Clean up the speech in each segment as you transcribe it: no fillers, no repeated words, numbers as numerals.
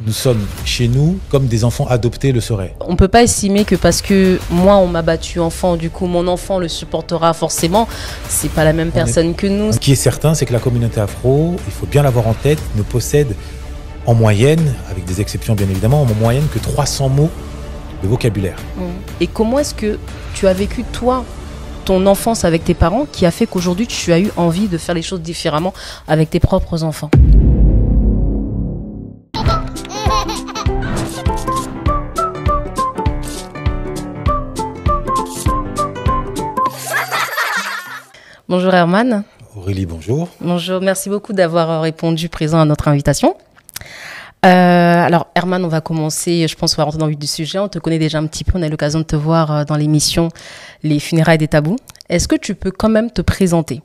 Nous sommes chez nous comme des enfants adoptés le seraient. On ne peut pas estimer que parce que moi on m'a battu enfant, du coup mon enfant le supportera forcément. C'est pas la même personne que nous. Ce qui est certain, c'est que la communauté afro, il faut bien l'avoir en tête, ne possède en moyenne, avec des exceptions bien évidemment, en moyenne que 300 mots de vocabulaire. Et comment est-ce que tu as vécu toi ton enfance avec tes parents qui a fait qu'aujourd'hui tu as eu envie de faire les choses différemment avec tes propres enfants? Bonjour Herman. Aurélie, bonjour. Bonjour, merci beaucoup d'avoir répondu présent à notre invitation. Alors Herman, on va commencer, je pense qu'on va rentrer dans le vif du sujet. On te connaît déjà un petit peu, on a eu l'occasion de te voir dans l'émission Les funérailles des tabous. Est-ce que tu peux quand même te présenter?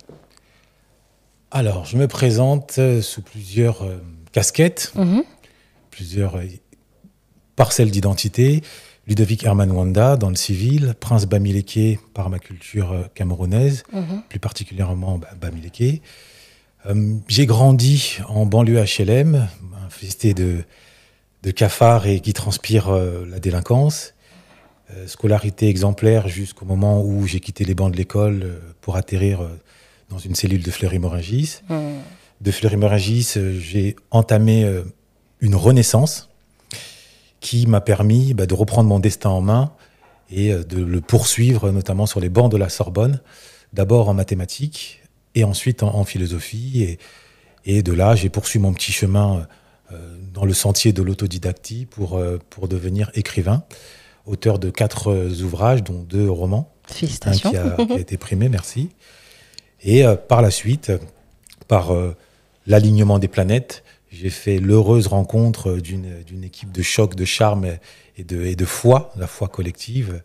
Alors, je me présente sous plusieurs casquettes, plusieurs parcelles d'identité. Ludovic Herman Wanda dans le civil, Prince Bamileke par ma culture camerounaise, plus particulièrement Bamileke. J'ai grandi en banlieue HLM, infesté de cafards et qui transpire la délinquance. Scolarité exemplaire jusqu'au moment où j'ai quitté les bancs de l'école pour atterrir dans une cellule de Fleury-Mérogis. De Fleury-Mérogis, j'ai entamé une renaissance qui m'a permis de reprendre mon destin en main et de le poursuivre, notamment sur les bancs de la Sorbonne, d'abord en mathématiques et ensuite en philosophie. Et de là, j'ai poursuivi mon petit chemin dans le sentier de l'autodidactie pour devenir écrivain, auteur de 4 ouvrages, dont 2 romans. Félicitations. Un qui a été primé, merci. Et par la suite, par l'alignement des planètes, j'ai fait l'heureuse rencontre d'une équipe de choc, de charme et de foi, la foi collective.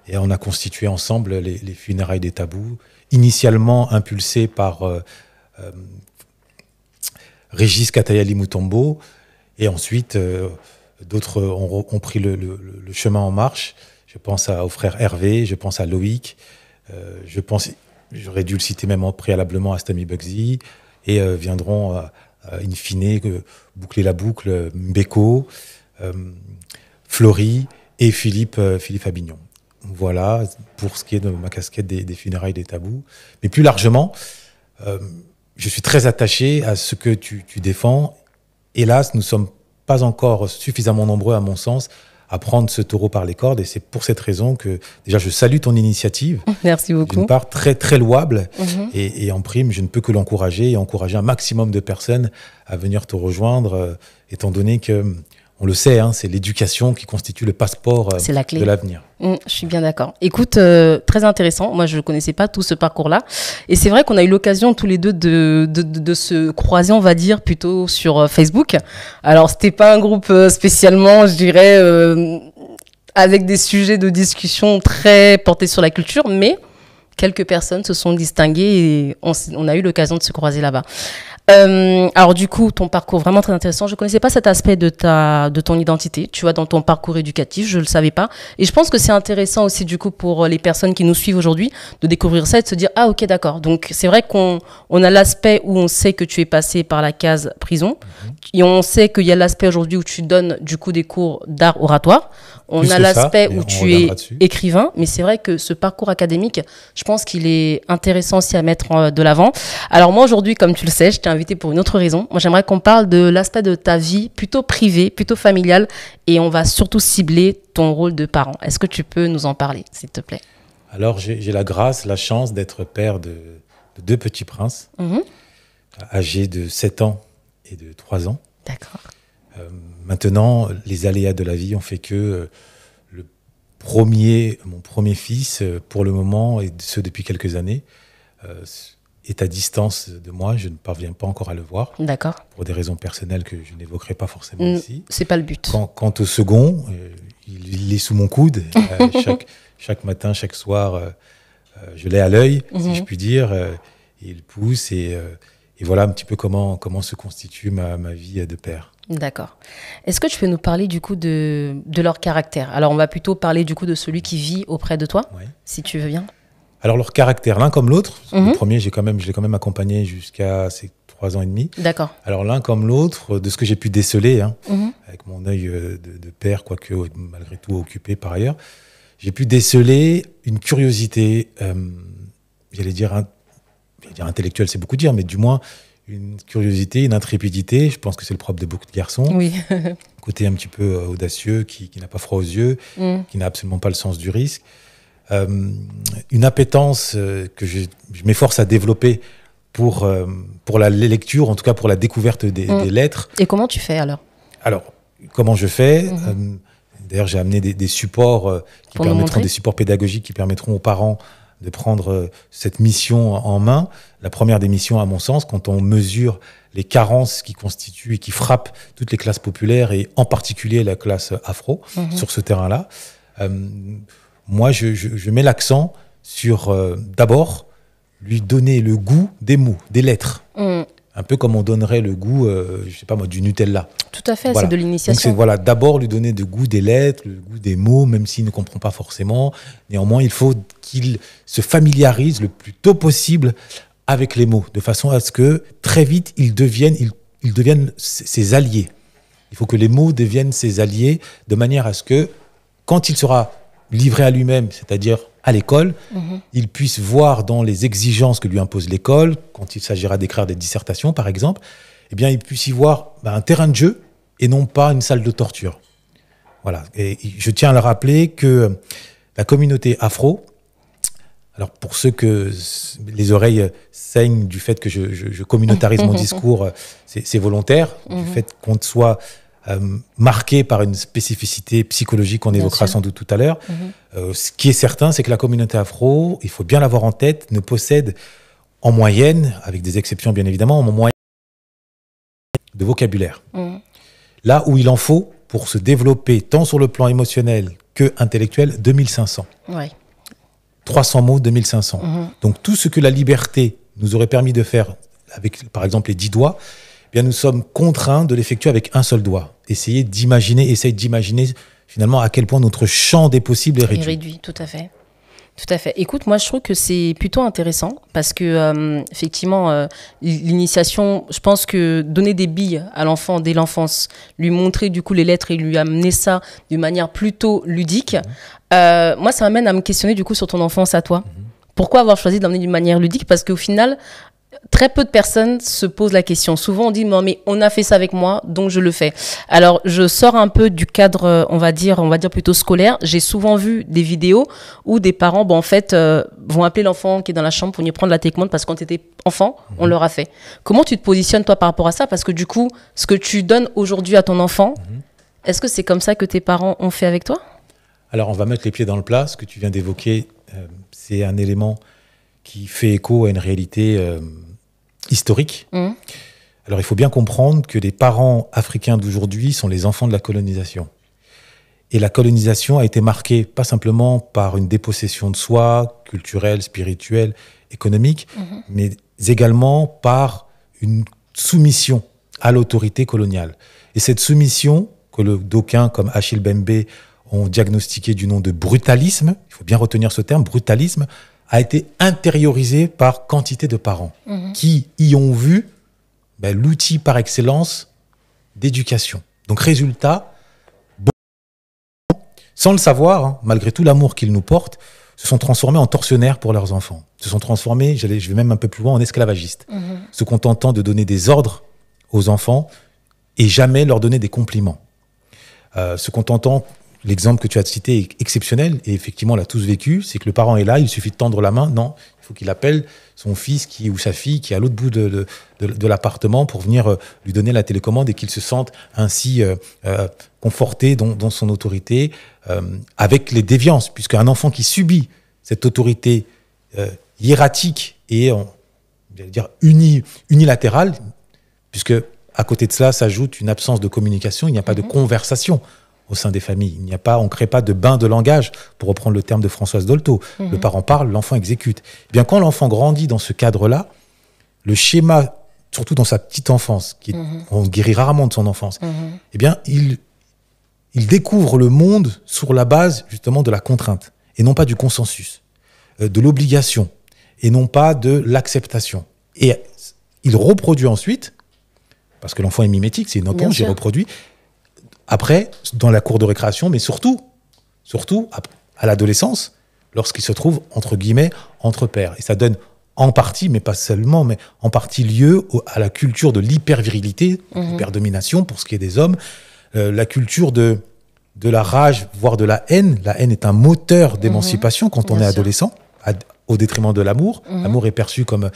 Et on a constitué ensemble les funérailles des tabous, initialement impulsées par Régis Katayali Mutombo. Et ensuite, d'autres ont pris le chemin en marche. Je pense au frère Hervé, je pense à Loïc, j'aurais dû le citer même préalablement à Stamy Bugsy, et viendront in fine, boucler la boucle, Mbeko, Flory et Philippe Avignon. Voilà pour ce qui est de ma casquette des funérailles des tabous. Mais plus largement, je suis très attaché à ce que tu défends. Hélas, nous ne sommes pas encore suffisamment nombreux, à mon sens, à prendre ce taureau par les cordes. Et c'est pour cette raison que, déjà, je salue ton initiative. Merci beaucoup. D'une part, très, très louable. Et en prime, je ne peux que l'encourager et encourager un maximum de personnes à venir te rejoindre, étant donné que, on le sait, c'est l'éducation qui constitue le passeport de l'avenir. Je suis bien d'accord. Écoute, très intéressant. Moi, je ne connaissais pas tout ce parcours-là. Et c'est vrai qu'on a eu l'occasion tous les deux de se croiser, on va dire, plutôt sur Facebook. Alors, ce n'était pas un groupe spécialement, je dirais, avec des sujets de discussion très portés sur la culture, mais quelques personnes se sont distinguées et on a eu l'occasion de se croiser là-bas. Alors du coup, ton parcours vraiment très intéressant. Je connaissais pas cet aspect de ton identité, tu vois, dans ton parcours éducatif, je le savais pas. Et je pense que c'est intéressant aussi du coup pour les personnes qui nous suivent aujourd'hui de découvrir ça et de se dire ah ok d'accord. Donc c'est vrai qu'on a l'aspect où on sait que tu es passé par la case prison et on sait qu'il y a l'aspect aujourd'hui où tu donnes du coup des cours d'art oratoire. On a l'aspect où tu es écrivain, mais c'est vrai que ce parcours académique, je pense qu'il est intéressant aussi à mettre de l'avant. Alors moi aujourd'hui, comme tu le sais, je t'ai invité pour une autre raison. Moi j'aimerais qu'on parle de l'aspect de ta vie plutôt privée, plutôt familiale, et on va surtout cibler ton rôle de parent. Est-ce que tu peux nous en parler, s'il te plaît? Alors j'ai la chance d'être père de 2 petits princes, âgés de 7 ans et de 3 ans. D'accord. Maintenant, les aléas de la vie ont fait que mon premier fils, pour le moment, et ce depuis quelques années, est à distance de moi. Je ne parviens pas encore à le voir. D'accord. Pour des raisons personnelles que je n'évoquerai pas forcément ici. C'est pas le but. Quant au second, il est sous mon coude. Chaque matin, chaque soir, je l'ai à l'œil, si je puis dire. Il pousse et voilà un petit peu comment se constitue ma vie de père. D'accord. Est-ce que tu peux nous parler du coup de leur caractère? Alors on va plutôt parler du coup de celui qui vit auprès de toi, si tu veux bien. Alors, leur caractère, l'un comme l'autre. Le premier, je l'ai quand même accompagné jusqu'à ses 3 ans et demi. D'accord. Alors, l'un comme l'autre, de ce que j'ai pu déceler, avec mon œil de père, quoique malgré tout occupé par ailleurs, j'ai pu déceler une curiosité, j'allais dire intellectuelle, c'est beaucoup dire, mais du moins une curiosité, une intrépidité. Je pense que c'est le propre de beaucoup de garçons. Oui. Côté un petit peu audacieux, qui n'a pas froid aux yeux, qui n'a absolument pas le sens du risque. Une appétence que je m'efforce à développer pour la lecture, en tout cas pour la découverte des lettres. Et comment tu fais alors? Alors, comment je fais D'ailleurs, j'ai amené des supports des supports pédagogiques qui permettront aux parents de prendre cette mission en main. La première des missions, à mon sens, quand on mesure les carences qui constituent et qui frappent toutes les classes populaires et en particulier la classe afro sur ce terrain-là. Moi, je mets l'accent sur, d'abord, lui donner le goût des mots, des lettres. Un peu comme on donnerait le goût, je sais pas moi, du Nutella. Tout à fait, voilà. C'est de l'initiation. Donc, voilà, d'abord lui donner le goût des lettres, le goût des mots, même s'il ne comprend pas forcément. Néanmoins, il faut qu'il se familiarise le plus tôt possible avec les mots, de façon à ce que très vite, ils deviennent ses alliés. Il faut que les mots deviennent ses alliés, de manière à ce que, quand il sera livré à lui-même, c'est-à-dire à l'école, il puisse voir dans les exigences que lui impose l'école, quand il s'agira d'écrire des dissertations, par exemple, eh bien, il puisse y voir un terrain de jeu et non pas une salle de torture. Voilà. Et je tiens à le rappeler que la communauté afro, alors pour ceux que les oreilles saignent du fait que je communautarise mon discours, c'est volontaire, du fait qu'on soit marqué par une spécificité psychologique qu'on évoquera sans doute tout à l'heure. Ce qui est certain, c'est que la communauté afro, il faut bien l'avoir en tête, ne possède en moyenne, avec des exceptions bien évidemment, en moyenne de vocabulaire. Là où il en faut pour se développer tant sur le plan émotionnel que intellectuel, 2500. Ouais. 300 mots, 2500. Donc tout ce que la liberté nous aurait permis de faire avec, par exemple, les 10 doigts, eh bien, nous sommes contraints de l'effectuer avec un seul doigt. Essayer d'imaginer finalement à quel point notre champ des possibles est réduit. Réduit, tout à fait. Tout à fait. Écoute, moi, je trouve que c'est plutôt intéressant parce que, effectivement, l'initiation, je pense que donner des billes à l'enfant dès l'enfance, lui montrer du coup les lettres et lui amener ça d'une manière plutôt ludique, moi, ça m'amène à me questionner du coup sur ton enfance à toi. Pourquoi avoir choisi d'emmener d'une manière ludique? Parce qu'au final, très peu de personnes se posent la question. Souvent, on dit, non, mais on a fait ça avec moi, donc je le fais. Alors, je sors un peu du cadre, on va dire plutôt scolaire. J'ai souvent vu des vidéos où des parents, vont appeler l'enfant qui est dans la chambre pour lui prendre la télécommande parce que quand tu étais enfant, on leur a fait. Comment tu te positionnes, toi, par rapport à ça? Parce que du coup, ce que tu donnes aujourd'hui à ton enfant, est-ce que c'est comme ça que tes parents ont fait avec toi? Alors, on va mettre les pieds dans le plat. Ce que tu viens d'évoquer, c'est un élément qui fait écho à une réalité historique. Alors, il faut bien comprendre que les parents africains d'aujourd'hui sont les enfants de la colonisation. Et la colonisation a été marquée pas simplement par une dépossession de soi, culturelle, spirituelle, économique, mais également par une soumission à l'autorité coloniale. Et cette soumission, que d'aucuns comme Achille Mbembe ont diagnostiqué du nom de brutalisme, il faut bien retenir ce terme, brutalisme, a été intériorisé par quantité de parents qui y ont vu l'outil par excellence d'éducation. Donc résultat, sans le savoir, malgré tout l'amour qu'ils nous portent, se sont transformés en tortionnaires pour leurs enfants. Se sont transformés, je vais même un peu plus loin, en esclavagistes. Se contentant de donner des ordres aux enfants et jamais leur donner des compliments. Se contentant, l'exemple que tu as cité est exceptionnel, et effectivement, on l'a tous vécu, c'est que le parent est là, il suffit de tendre la main. Non, il faut qu'il appelle son fils ou sa fille qui est à l'autre bout de l'appartement pour venir lui donner la télécommande et qu'il se sente ainsi conforté dans son autorité, avec les déviances, puisqu'un enfant qui subit cette autorité hiératique et unilatérale, puisque à côté de cela s'ajoute une absence de communication, il n'y a pas de conversation au sein des familles. On ne crée pas de bain de langage, pour reprendre le terme de Françoise Dolto. Le parent parle, l'enfant exécute. Eh bien, quand l'enfant grandit dans ce cadre-là, le schéma, surtout dans sa petite enfance, on guérit rarement de son enfance, eh bien, il découvre le monde sur la base, justement, de la contrainte, et non pas du consensus. de l'obligation et non pas de l'acceptation. Et il reproduit ensuite, parce que l'enfant est mimétique, c'est une entonce, il reproduit, après, dans la cour de récréation, mais surtout à l'adolescence, lorsqu'il se trouve, entre guillemets, entre pairs. Et ça donne en partie, mais pas seulement, mais en partie lieu à la culture de l'hypervirilité, l'hyperdomination pour ce qui est des hommes, la culture de la rage, voire de la haine. La haine est un moteur d'émancipation quand on est adolescent, au détriment de l'amour. L'amour est perçu comme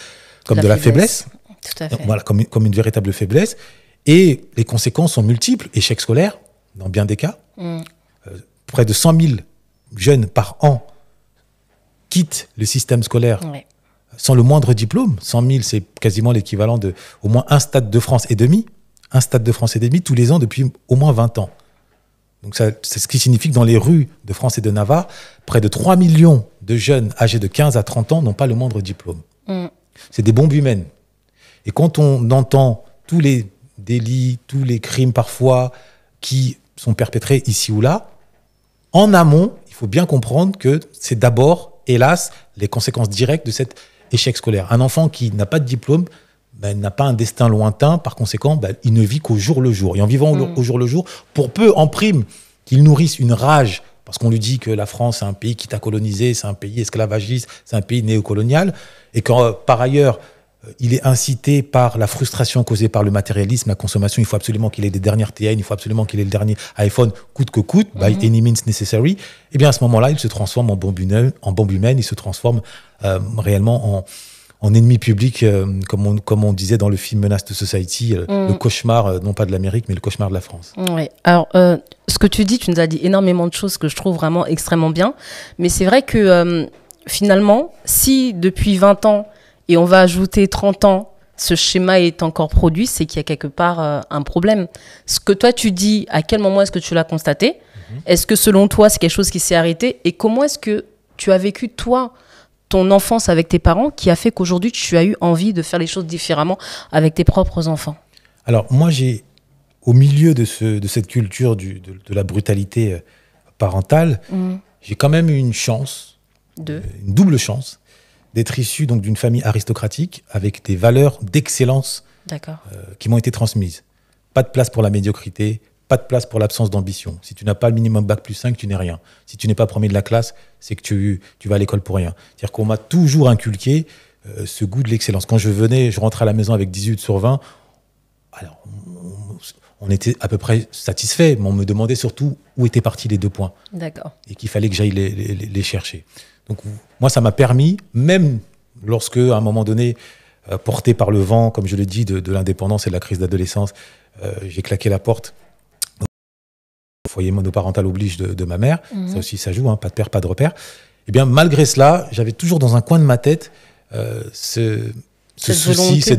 de la faiblesse. Tout à fait. Voilà, comme une véritable faiblesse. Et les conséquences sont multiples. Échec scolaire, dans bien des cas. Près de 100 000 jeunes par an quittent le système scolaire sans le moindre diplôme. 100 000, c'est quasiment l'équivalent de au moins un stade de France et demi. Un stade de France et demi tous les ans depuis au moins 20 ans. Donc c'est ce qui signifie que dans les rues de France et de Navarre, près de 3 millions de jeunes âgés de 15 à 30 ans n'ont pas le moindre diplôme. C'est des bombes humaines. Et quand on entend tous les délits, tous les crimes parfois qui sont perpétrés ici ou là, en amont, il faut bien comprendre que c'est d'abord, hélas, les conséquences directes de cet échec scolaire. Un enfant qui n'a pas de diplôme n'a pas un destin lointain, par conséquent, il ne vit qu'au jour le jour. Et en vivant au jour le jour, pour peu en prime qu'il nourrisse une rage, parce qu'on lui dit que la France, c'est un pays qui t'a colonisé, c'est un pays esclavagiste, c'est un pays néocolonial, et que par ailleurs, il est incité par la frustration causée par le matérialisme, la consommation. Il faut absolument qu'il ait des dernières TN, il faut absolument qu'il ait le dernier iPhone, coûte que coûte, by any means necessary. Et bien à ce moment-là, il se transforme en bombe humaine, il se transforme réellement en ennemi public, comme on disait dans le film Menace to Society, le cauchemar, non pas de l'Amérique, mais le cauchemar de la France. Oui. Alors, ce que tu dis, tu nous as dit énormément de choses que je trouve vraiment extrêmement bien. Mais c'est vrai que finalement, si depuis 20 ans, et on va ajouter 30 ans, ce schéma est encore produit, c'est qu'il y a quelque part un problème. Ce que toi tu dis, à quel moment est-ce que tu l'as constaté ? Est-ce que selon toi, c'est quelque chose qui s'est arrêté ? Et comment est-ce que tu as vécu, toi, ton enfance avec tes parents, qui a fait qu'aujourd'hui, tu as eu envie de faire les choses différemment avec tes propres enfants ? Alors, moi, au milieu de cette culture de la brutalité parentale, j'ai quand même eu une chance, une double chance, d'être issu donc d'une famille aristocratique avec des valeurs d'excellence qui m'ont été transmises. Pas de place pour la médiocrité, pas de place pour l'absence d'ambition. Si tu n'as pas le minimum bac plus 5, tu n'es rien. Si tu n'es pas premier de la classe, c'est que tu vas à l'école pour rien. C'est-à-dire qu'on m'a toujours inculqué ce goût de l'excellence. Quand je rentrais à la maison avec 18 sur 20, alors on était à peu près satisfait, mais on me demandait surtout où étaient partis les 2 points. D'accord. Et qu'il fallait que j'aille les chercher. Donc moi, ça m'a permis, même lorsque, à un moment donné, porté par le vent, comme je le dis, de l'indépendance et de la crise d'adolescence, j'ai claqué la porte au foyer monoparental oblige de ma mère. Ça aussi, ça joue, pas de père, pas de repère. Et bien, malgré cela, j'avais toujours dans un coin de ma tête cette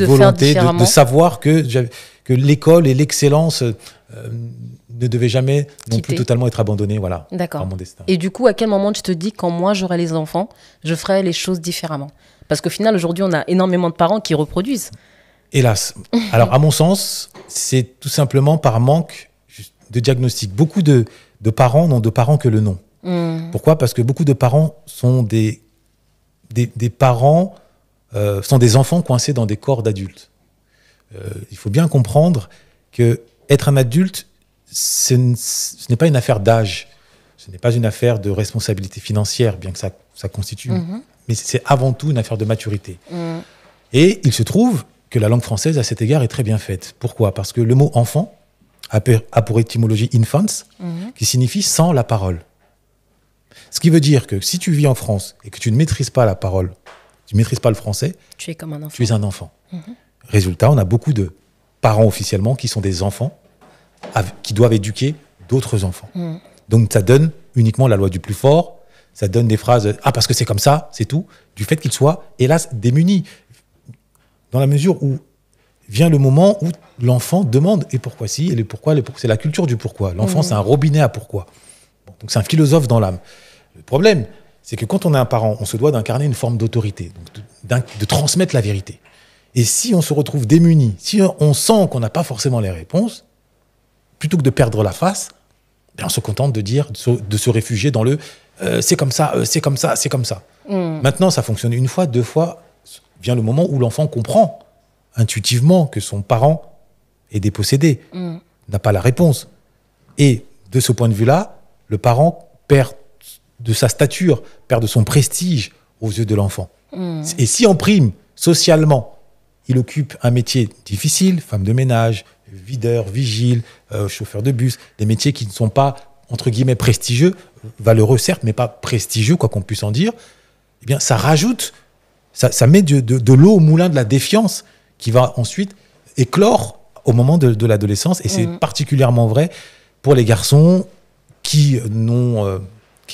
volonté de savoir que l'école et l'excellence ne devaient jamais non plus totalement être abandonnées par mon destin. Et du coup, à quel moment tu te dis, quand moi j'aurai les enfants, je ferai les choses différemment ? Parce qu'au final, aujourd'hui, on a énormément de parents qui reproduisent. Hélas. Alors, à mon sens, c'est tout simplement par manque de diagnostic. Beaucoup de parents n'ont de parents que le nom. Pourquoi ? Parce que beaucoup de parents sont des parents, sont des enfants coincés dans des corps d'adultes. Il faut bien comprendre que être un adulte, ce n'est pas une affaire d'âge, ce n'est pas une affaire de responsabilité financière, bien que ça constitue, mais c'est avant tout une affaire de maturité. Et il se trouve que la langue française, à cet égard, est très bien faite. Pourquoi ? Parce que le mot « enfant » a pour étymologie « infants », qui signifie « sans la parole ». Ce qui veut dire que si tu vis en France et que tu ne maîtrises pas la parole, tu ne maîtrises pas le français, tu es comme un enfant. Tu es un enfant. Résultat, on a beaucoup de parents officiellement qui sont des enfants qui doivent éduquer d'autres enfants. Donc ça donne uniquement la loi du plus fort, ça donne des phrases « Ah, parce que c'est comme ça, c'est tout », du fait qu'ils soient, hélas, démunis. Dans la mesure où vient le moment où l'enfant demande « Et pourquoi si ?» et le pourquoi, c'est la culture du pourquoi. L'enfant, c'est un robinet à pourquoi. Donc c'est un philosophe dans l'âme. Le problème, c'est que quand on est un parent, on se doit d'incarner une forme d'autorité, donc de transmettre la vérité. Et si on se retrouve démuni, si on sent qu'on n'a pas forcément les réponses, plutôt que de perdre la face, on se contente de se réfugier dans le c'est comme ça, c'est comme ça, c'est comme ça. Maintenant, ça fonctionne une fois, deux fois. Vient le moment où l'enfant comprend intuitivement que son parent est dépossédé, n'a pas la réponse. Et de ce point de vue-là, le parent perd de sa stature, perd de son prestige aux yeux de l'enfant. Et si en prime, socialement, il occupe un métier difficile, femme de ménage, videur, vigile, chauffeur de bus, des métiers qui ne sont pas, entre guillemets, prestigieux, valeureux certes, mais pas prestigieux, quoi qu'on puisse en dire, eh bien, ça rajoute, ça met de l'eau au moulin de la défiance qui va ensuite éclore au moment de l'adolescence. Et c'est particulièrement vrai pour les garçons qui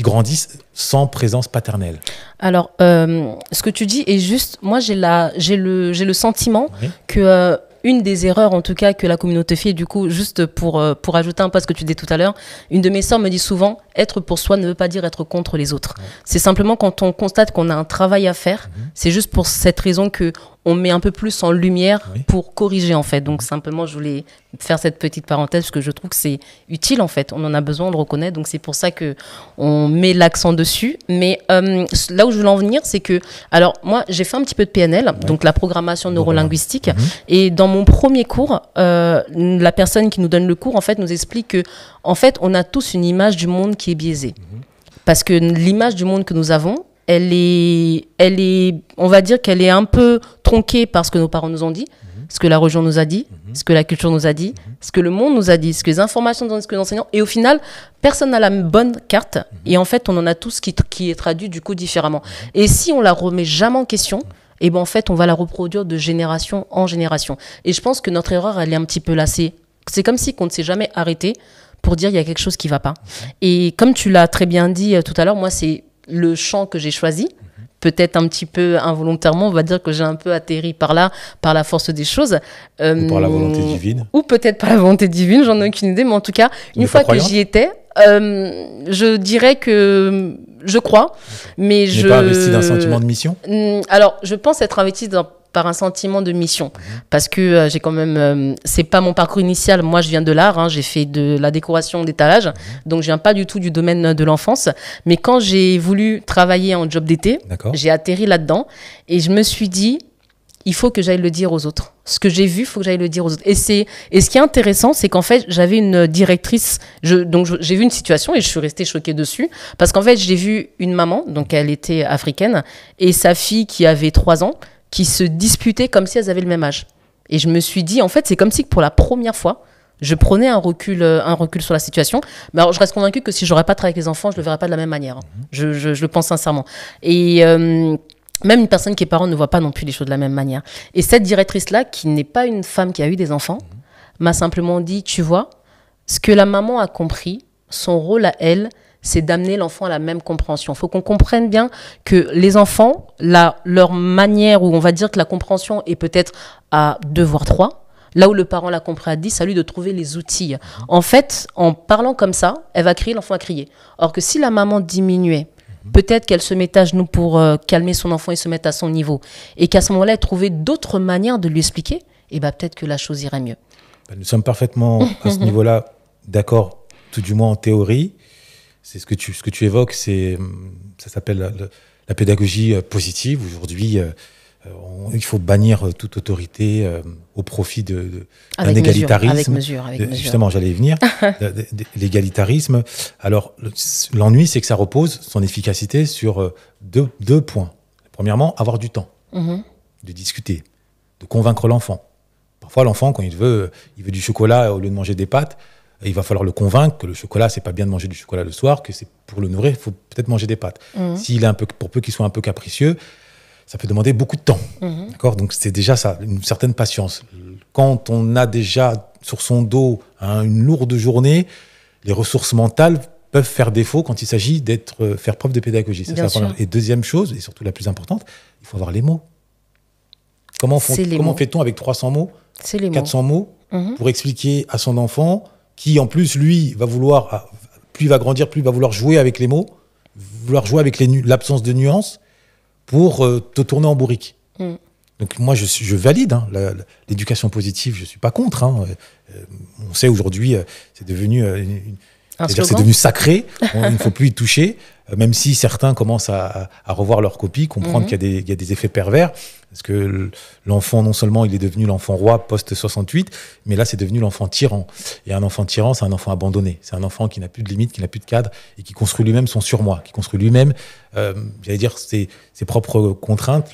grandissent sans présence paternelle. Alors, ce que tu dis est juste. Moi, j'ai le sentiment que une des erreurs, en tout cas, que la communauté fait, du coup, juste pour ajouter un peu à ce que tu disais tout à l'heure, une de mes sœurs me dit souvent, être pour soi ne veut pas dire être contre les autres. C'est simplement quand on constate qu'on a un travail à faire, c'est juste pour cette raison que on met un peu plus en lumière pour corriger, en fait. Donc, simplement, je voulais faire cette petite parenthèse parce que je trouve que c'est utile, en fait. On en a besoin de le reconnaître. Donc, c'est pour ça qu'on met l'accent dessus. Mais là où je voulais en venir, c'est que... Alors, moi, j'ai fait un petit peu de PNL, donc la programmation neurolinguistique. Et dans mon premier cours, la personne qui nous donne le cours, en fait, nous explique que, en fait, on a tous une image du monde qui est biaisée. Parce que l'image du monde que nous avons, elle est, on va dire qu'elle est un peu tronquée par ce que nos parents nous ont dit, ce que la religion nous a dit, ce que la culture nous a dit, ce que le monde nous a dit, ce que les informations nous ont dit, ce que les enseignants. Et au final, personne n'a la bonne carte. Et en fait, on en a tous qui est traduit du coup différemment. Et si on la remet jamais en question, et ben en fait, on va la reproduire de génération en génération. Et je pense que notre erreur, elle est un petit peu là. C'est comme si on ne s'est jamais arrêté pour dire il y a quelque chose qui va pas. Et comme tu l'as très bien dit tout à l'heure, moi, c'est le champ que j'ai choisi, peut-être un petit peu involontairement, on va dire que j'ai un peu atterri par là, par la force des choses. Ou par la volonté divine. Ou peut-être par la volonté divine, j'en ai aucune idée, mais en tout cas, une fois que j'y étais, je dirais que je crois, mais je... Tu n'es pas investi d'un sentiment de mission ? Alors, je pense être investi par un sentiment de mission. Parce que j'ai quand même... c'est pas mon parcours initial. Moi, je viens de l'art. J'ai fait de la décoration d'étalage. Donc, je viens pas du tout du domaine de l'enfance. Mais quand j'ai voulu travailler en job d'été, j'ai atterri là-dedans. Et je me suis dit, il faut que j'aille le dire aux autres. Ce que j'ai vu, il faut que j'aille le dire aux autres. Et ce qui est intéressant, c'est qu'en fait, j'avais une directrice. Donc, j'ai vu une situation et je suis restée choquée dessus. Parce qu'en fait, j'ai vu une maman, donc elle était africaine, et sa fille qui avait 3 ans, qui se disputaient comme si elles avaient le même âge. Et je me suis dit, en fait, c'est comme si pour la première fois, je prenais un recul sur la situation. Mais alors, je reste convaincue que si je n'aurais pas travaillé avec les enfants, je ne le verrais pas de la même manière. Je le pense sincèrement. Et même une personne qui est parent ne voit pas non plus les choses de la même manière. Et cette directrice-là, qui n'est pas une femme qui a eu des enfants, m'a simplement dit, tu vois, ce que la maman a compris, son rôle à elle, c'est d'amener l'enfant à la même compréhension. Il faut qu'on comprenne bien que les enfants, leur manière, où on va dire que la compréhension est peut-être à 2 voire 3, là où le parent l'a compris à 10, c'est à lui de trouver les outils. En fait, en parlant comme ça, elle va crier, l'enfant va crier. Or que si la maman diminuait, peut-être qu'elle se mettait à genoux pour calmer son enfant et se mettre à son niveau, et qu'à ce moment-là, elle trouvait d'autres manières de lui expliquer, et ben peut-être que la chose irait mieux. Nous sommes parfaitement à ce niveau-là d'accord, tout du moins en théorie. C'est ce que tu évoques, ça s'appelle la pédagogie positive. Aujourd'hui, il faut bannir toute autorité au profit d'un égalitarisme. Avec mesure. Justement, j'allais y venir. L'égalitarisme. Alors, l'ennui, c'est que ça repose son efficacité sur deux points. Premièrement, avoir du temps, de discuter, de convaincre l'enfant. Parfois, l'enfant, quand il veut du chocolat au lieu de manger des pâtes, il va falloir le convaincre que le chocolat, c'est pas bien de manger du chocolat le soir, que c'est pour le nourrir, il faut peut-être manger des pâtes. S'il est pour peu qu'il soit un peu capricieux, ça peut demander beaucoup de temps. D'accord ? Donc c'est déjà ça, une certaine patience. Quand on a déjà sur son dos une lourde journée, les ressources mentales peuvent faire défaut quand il s'agit faire preuve de pédagogie. C'est ça. Et deuxième chose, et surtout la plus importante, il faut avoir les mots. Comment fait-on avec 300 mots, 400 mots, pour expliquer à son enfant qui, en plus, lui, va vouloir, plus il va grandir, plus il va vouloir jouer avec les mots, vouloir jouer avec l'absence de nuances pour te tourner en bourrique. Donc moi, je valide l'éducation positive, je ne suis pas contre. On sait aujourd'hui, c'est devenu sacré, il ne faut plus y toucher. même si certains commencent à revoir leur copie, comprendre qu'il y a des effets pervers, parce que l'enfant, non seulement il est devenu l'enfant roi post-68, mais là c'est devenu l'enfant tyran. Et un enfant tyran, c'est un enfant abandonné. C'est un enfant qui n'a plus de limites, qui n'a plus de cadre, et qui construit lui-même son surmoi, qui construit lui-même, j'allais dire, ses propres contraintes.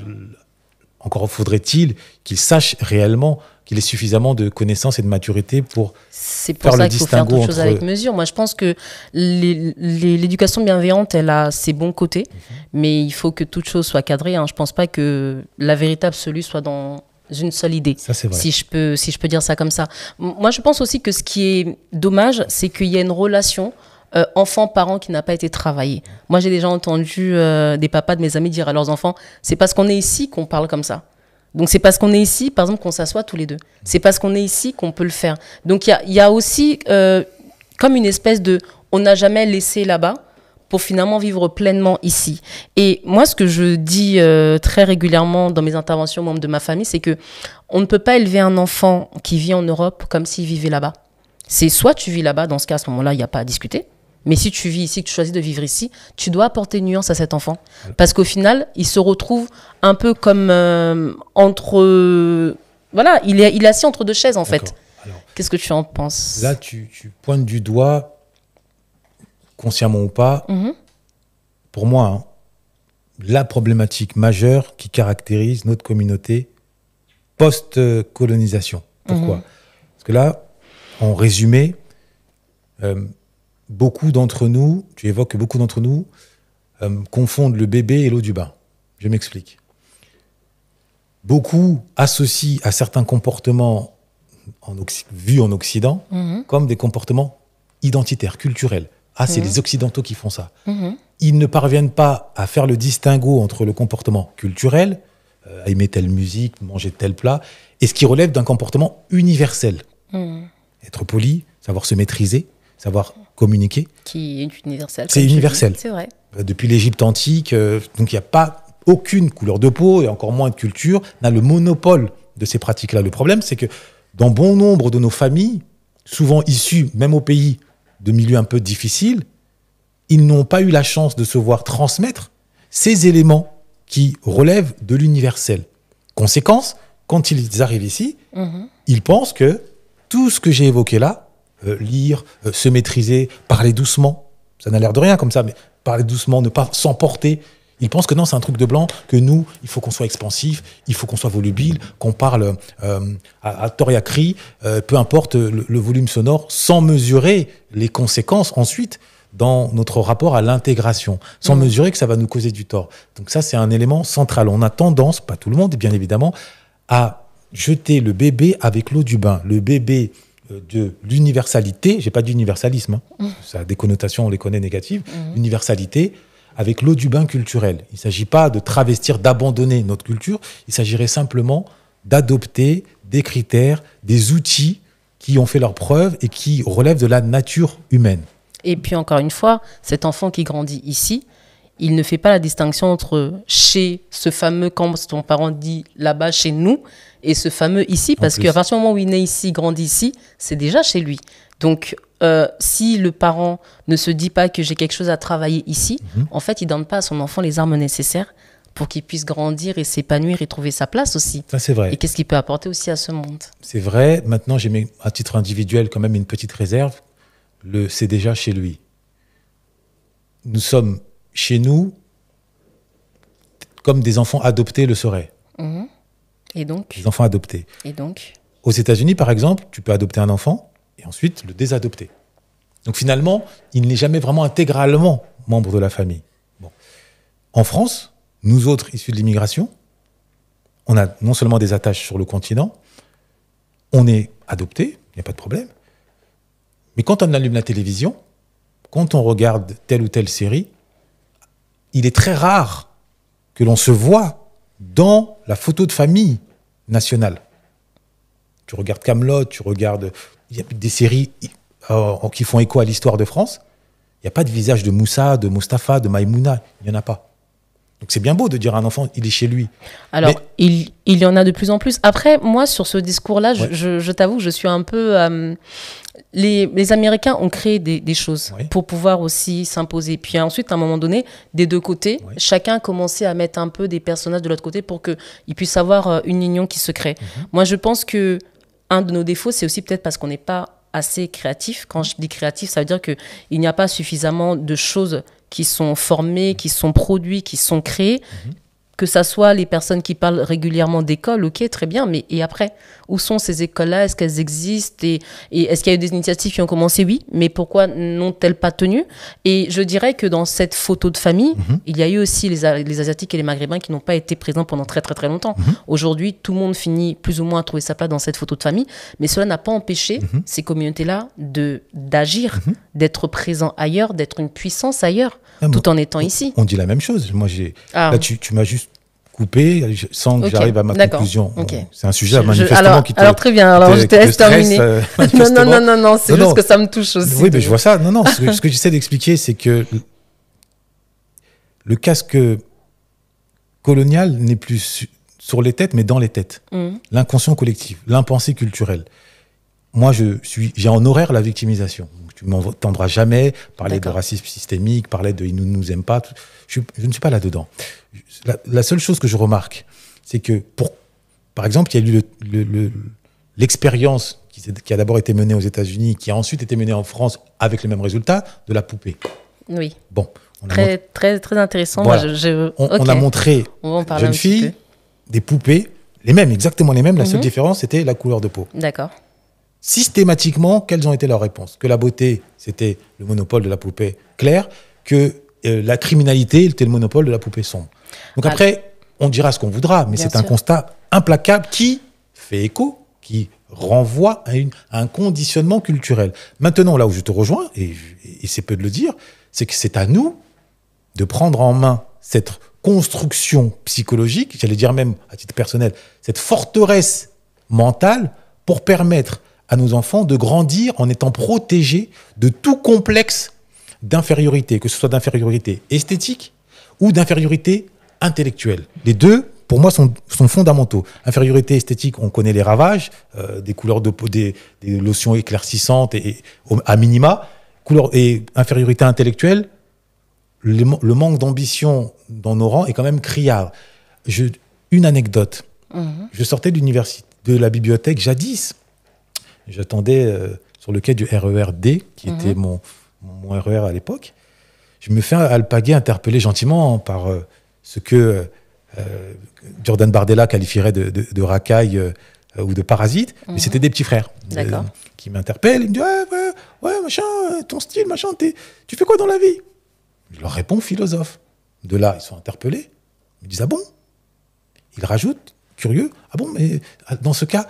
Encore faudrait-il qu'il sache réellement qu'il ait suffisamment de connaissances et de maturité pour faire le distinguo entre... C'est pour ça qu'il faut faire toutes choses avec mesure. Moi, je pense que l'éducation bienveillante, elle a ses bons côtés, mais il faut que toute chose soit cadrée. Je ne pense pas que la vérité absolue soit dans une seule idée, ça, c'est vrai. si je peux dire ça comme ça. Moi, je pense aussi que ce qui est dommage, c'est qu'il y a une relation enfant-parent qui n'a pas été travaillée. Moi, j'ai déjà entendu des papas de mes amis dire à leurs enfants, c'est parce qu'on est ici qu'on parle comme ça. Donc, c'est parce qu'on est ici, par exemple, qu'on s'assoit tous les deux. C'est parce qu'on est ici qu'on peut le faire. Donc, il y a aussi comme une espèce de... On n'a jamais laissé là-bas pour finalement vivre pleinement ici. Et moi, ce que je dis très régulièrement dans mes interventions aux membres de ma famille, c'est que on ne peut pas élever un enfant qui vit en Europe comme s'il vivait là-bas. C'est soit tu vis là-bas, dans ce cas, à ce moment-là, il n'y a pas à discuter. Mais si tu vis ici, que tu choisis de vivre ici, tu dois apporter une nuance à cet enfant. Parce qu'au final, il se retrouve un peu comme entre... voilà, il est assis entre deux chaises, en fait. Alors, qu'est-ce que tu en penses? Là, tu pointes du doigt, consciemment ou pas, pour moi, la problématique majeure qui caractérise notre communauté post-colonisation. Pourquoi? Parce que là, en résumé, beaucoup d'entre nous, tu évoques que beaucoup d'entre nous confondent le bébé et l'eau du bain. Je m'explique. Beaucoup associent à certains comportements vus en Occident comme des comportements identitaires, culturels. Ah, c'est les Occidentaux qui font ça. Ils ne parviennent pas à faire le distinguo entre le comportement culturel, aimer telle musique, manger tel plat, et ce qui relève d'un comportement universel. Être poli, savoir se maîtriser, savoir communiquer. Qui est universel. C'est universel. C'est vrai. Depuis l'Égypte antique, donc il n'y a pas aucune couleur de peau, et encore moins de culture, n'a le monopole de ces pratiques-là. Le problème, c'est que dans bon nombre de nos familles, souvent issues, même au pays, de milieux un peu difficiles, ils n'ont pas eu la chance de se voir transmettre ces éléments qui relèvent de l'universel. Conséquence, quand ils arrivent ici, ils pensent que tout ce que j'ai évoqué là, lire, se maîtriser, parler doucement, ça n'a l'air de rien comme ça, mais parler doucement, ne pas s'emporter, ils pensent que non, c'est un truc de blanc, que nous, il faut qu'on soit expansif, il faut qu'on soit volubile, qu'on parle à tort et à cri, peu importe le volume sonore, sans mesurer les conséquences ensuite dans notre rapport à l'intégration, sans mesurer que ça va nous causer du tort. Donc ça, c'est un élément central. On a tendance, pas tout le monde, bien évidemment, à jeter le bébé avec l'eau du bain. Le bébé de l'universalité, j'ai pas d'universalisme, ça a des connotations, on les connaît, négatives, universalité, avec l'eau du bain culturel. Il ne s'agit pas de travestir, d'abandonner notre culture, il s'agirait simplement d'adopter des critères, des outils qui ont fait leur preuve et qui relèvent de la nature humaine. Et puis encore une fois, cet enfant qui grandit ici, il ne fait pas la distinction entre chez ce fameux, quand ton parent dit là-bas, chez nous, et ce fameux ici, parce qu'à partir du moment où il naît ici, grandit ici, c'est déjà chez lui. Donc, si le parent ne se dit pas que j'ai quelque chose à travailler ici, en fait, il ne donne pas à son enfant les armes nécessaires pour qu'il puisse grandir et s'épanouir et trouver sa place aussi. Ça, c'est vrai. Et qu'est-ce qu'il peut apporter aussi à ce monde? C'est vrai. Maintenant, j'ai mis à titre individuel quand même une petite réserve. C'est déjà chez lui. Nous sommes chez nous comme des enfants adoptés le seraient. Et donc? Des enfants adoptés. Et donc? Aux États-Unis, par exemple, tu peux adopter un enfant et ensuite le désadopter. Donc finalement, il n'est jamais vraiment intégralement membre de la famille. Bon. En France, nous autres issus de l'immigration, on a non seulement des attaches sur le continent, on est adoptés, il n'y a pas de problème, mais quand on allume la télévision, quand on regarde telle ou telle série, il est très rare que l'on se voit dans la photo de famille nationale. Tu regardes Kaamelott, tu regardes... Il y a des séries qui font écho à l'histoire de France. Il n'y a pas de visage de Moussa, de Mustapha, de Maïmouna. Il n'y en a pas. Donc c'est bien beau de dire à un enfant, il est chez lui. Alors, il y en a de plus en plus. Après, moi, sur ce discours-là, Ouais. je t'avoue que je suis un peu... les Américains ont créé des choses pour pouvoir aussi s'imposer. Puis ensuite, à un moment donné, des deux côtés, chacun a commencé à mettre un peu des personnages de l'autre côté pour qu'ils puissent avoir une union qui se crée. Moi, je pense que un de nos défauts, c'est aussi peut-être parce qu'on n'est pas assez créatif. Quand je dis créatif, ça veut dire qu'il n'y a pas suffisamment de choses qui sont formées, qui sont produites, qui sont créées. Que ça soit les personnes qui parlent régulièrement d'école, ok, très bien, mais et après, où sont ces écoles-là? Est-ce qu'elles existent? Et est-ce qu'il y a eu des initiatives qui ont commencé? Oui, mais pourquoi n'ont-elles pas tenu? Et je dirais que dans cette photo de famille, il y a eu aussi les Asiatiques et les Maghrébins qui n'ont pas été présents pendant très très très longtemps. Aujourd'hui, tout le monde finit plus ou moins à trouver sa place dans cette photo de famille, mais cela n'a pas empêché ces communautés-là d'agir, d'être présents ailleurs, d'être une puissance ailleurs, tout en étant ici. On dit la même chose. Moi, là, tu m'as juste coupé sans que j'arrive à ma conclusion. C'est un sujet manifestement qui te... Alors très bien, alors je te laisse terminer. Non, c'est juste que ça me touche aussi. Oui, mais je vois ça. Non, ce que j'essaie d'expliquer, c'est que le casque colonial n'est plus sur les têtes, mais dans les têtes. L'inconscient collectif, l'impensé culturel. Moi, j'ai en horaire la victimisation. Tu ne m'entendras jamais parler de racisme systémique, parler de « ils ne nous aiment pas ». Je ne suis pas là-dedans. La seule chose que je remarque, c'est que, par exemple, il y a eu l'expérience qui a d'abord été menée aux États-Unis, qui a ensuite été menée en France avec le même résultat, de la poupée. Oui. Bon, très intéressant. Voilà. Moi, on a montré jeunes filles, des poupées, exactement les mêmes. La seule différence, c'était la couleur de peau. D'accord. Systématiquement, quelles ont été leurs réponses? Que la beauté, c'était le monopole de la poupée claire, que la criminalité était le monopole de la poupée sombre. Donc après, on dira ce qu'on voudra, mais c'est un constat implacable qui fait écho, qui renvoie à un conditionnement culturel. Maintenant, là où je te rejoins, et c'est peu de le dire, c'est que c'est à nous de prendre en main cette construction psychologique, j'allais dire même à titre personnel, cette forteresse mentale pour permettre à nos enfants de grandir en étant protégés de tout complexe d'infériorité, que ce soit d'infériorité esthétique ou d'infériorité intellectuelle. Les deux, pour moi, sont fondamentaux. Infériorité esthétique, on connaît les ravages, des couleurs de peau, des lotions éclaircissantes et à minima. Et infériorité intellectuelle, le manque d'ambition dans nos rangs est quand même criard. Une anecdote. Je sortais de la bibliothèque jadis. J'attendais sur le quai du RER D, qui était mon RER à l'époque. Je me fais alpaguer, interpeller gentiment par ce que Jordan Bardella qualifierait de racaille ou de parasite. Mais c'était des petits frères qui m'interpellent. Ils me disent ouais, machin, ton style, machin, tu fais quoi dans la vie? Je leur réponds philosophe. De là, ils sont interpellés. Ils me disent ah bon? Ils rajoutent, curieux, ah bon, mais dans ce cas,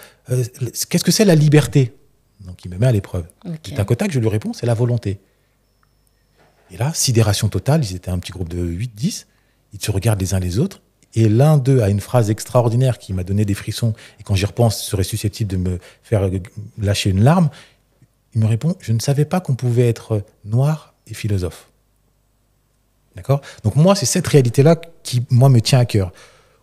qu'est-ce que c'est la liberté? Donc il me met à l'épreuve. Et d'un côté, je lui réponds, c'est la volonté. Et là, sidération totale, ils étaient un petit groupe de 8-10, ils se regardent les uns les autres, et l'un d'eux a une phrase extraordinaire qui m'a donné des frissons, et quand j'y repense, serait susceptible de me faire lâcher une larme. Il me répond, je ne savais pas qu'on pouvait être noir et philosophe. D'accord? Donc moi, c'est cette réalité-là qui, moi, me tient à cœur.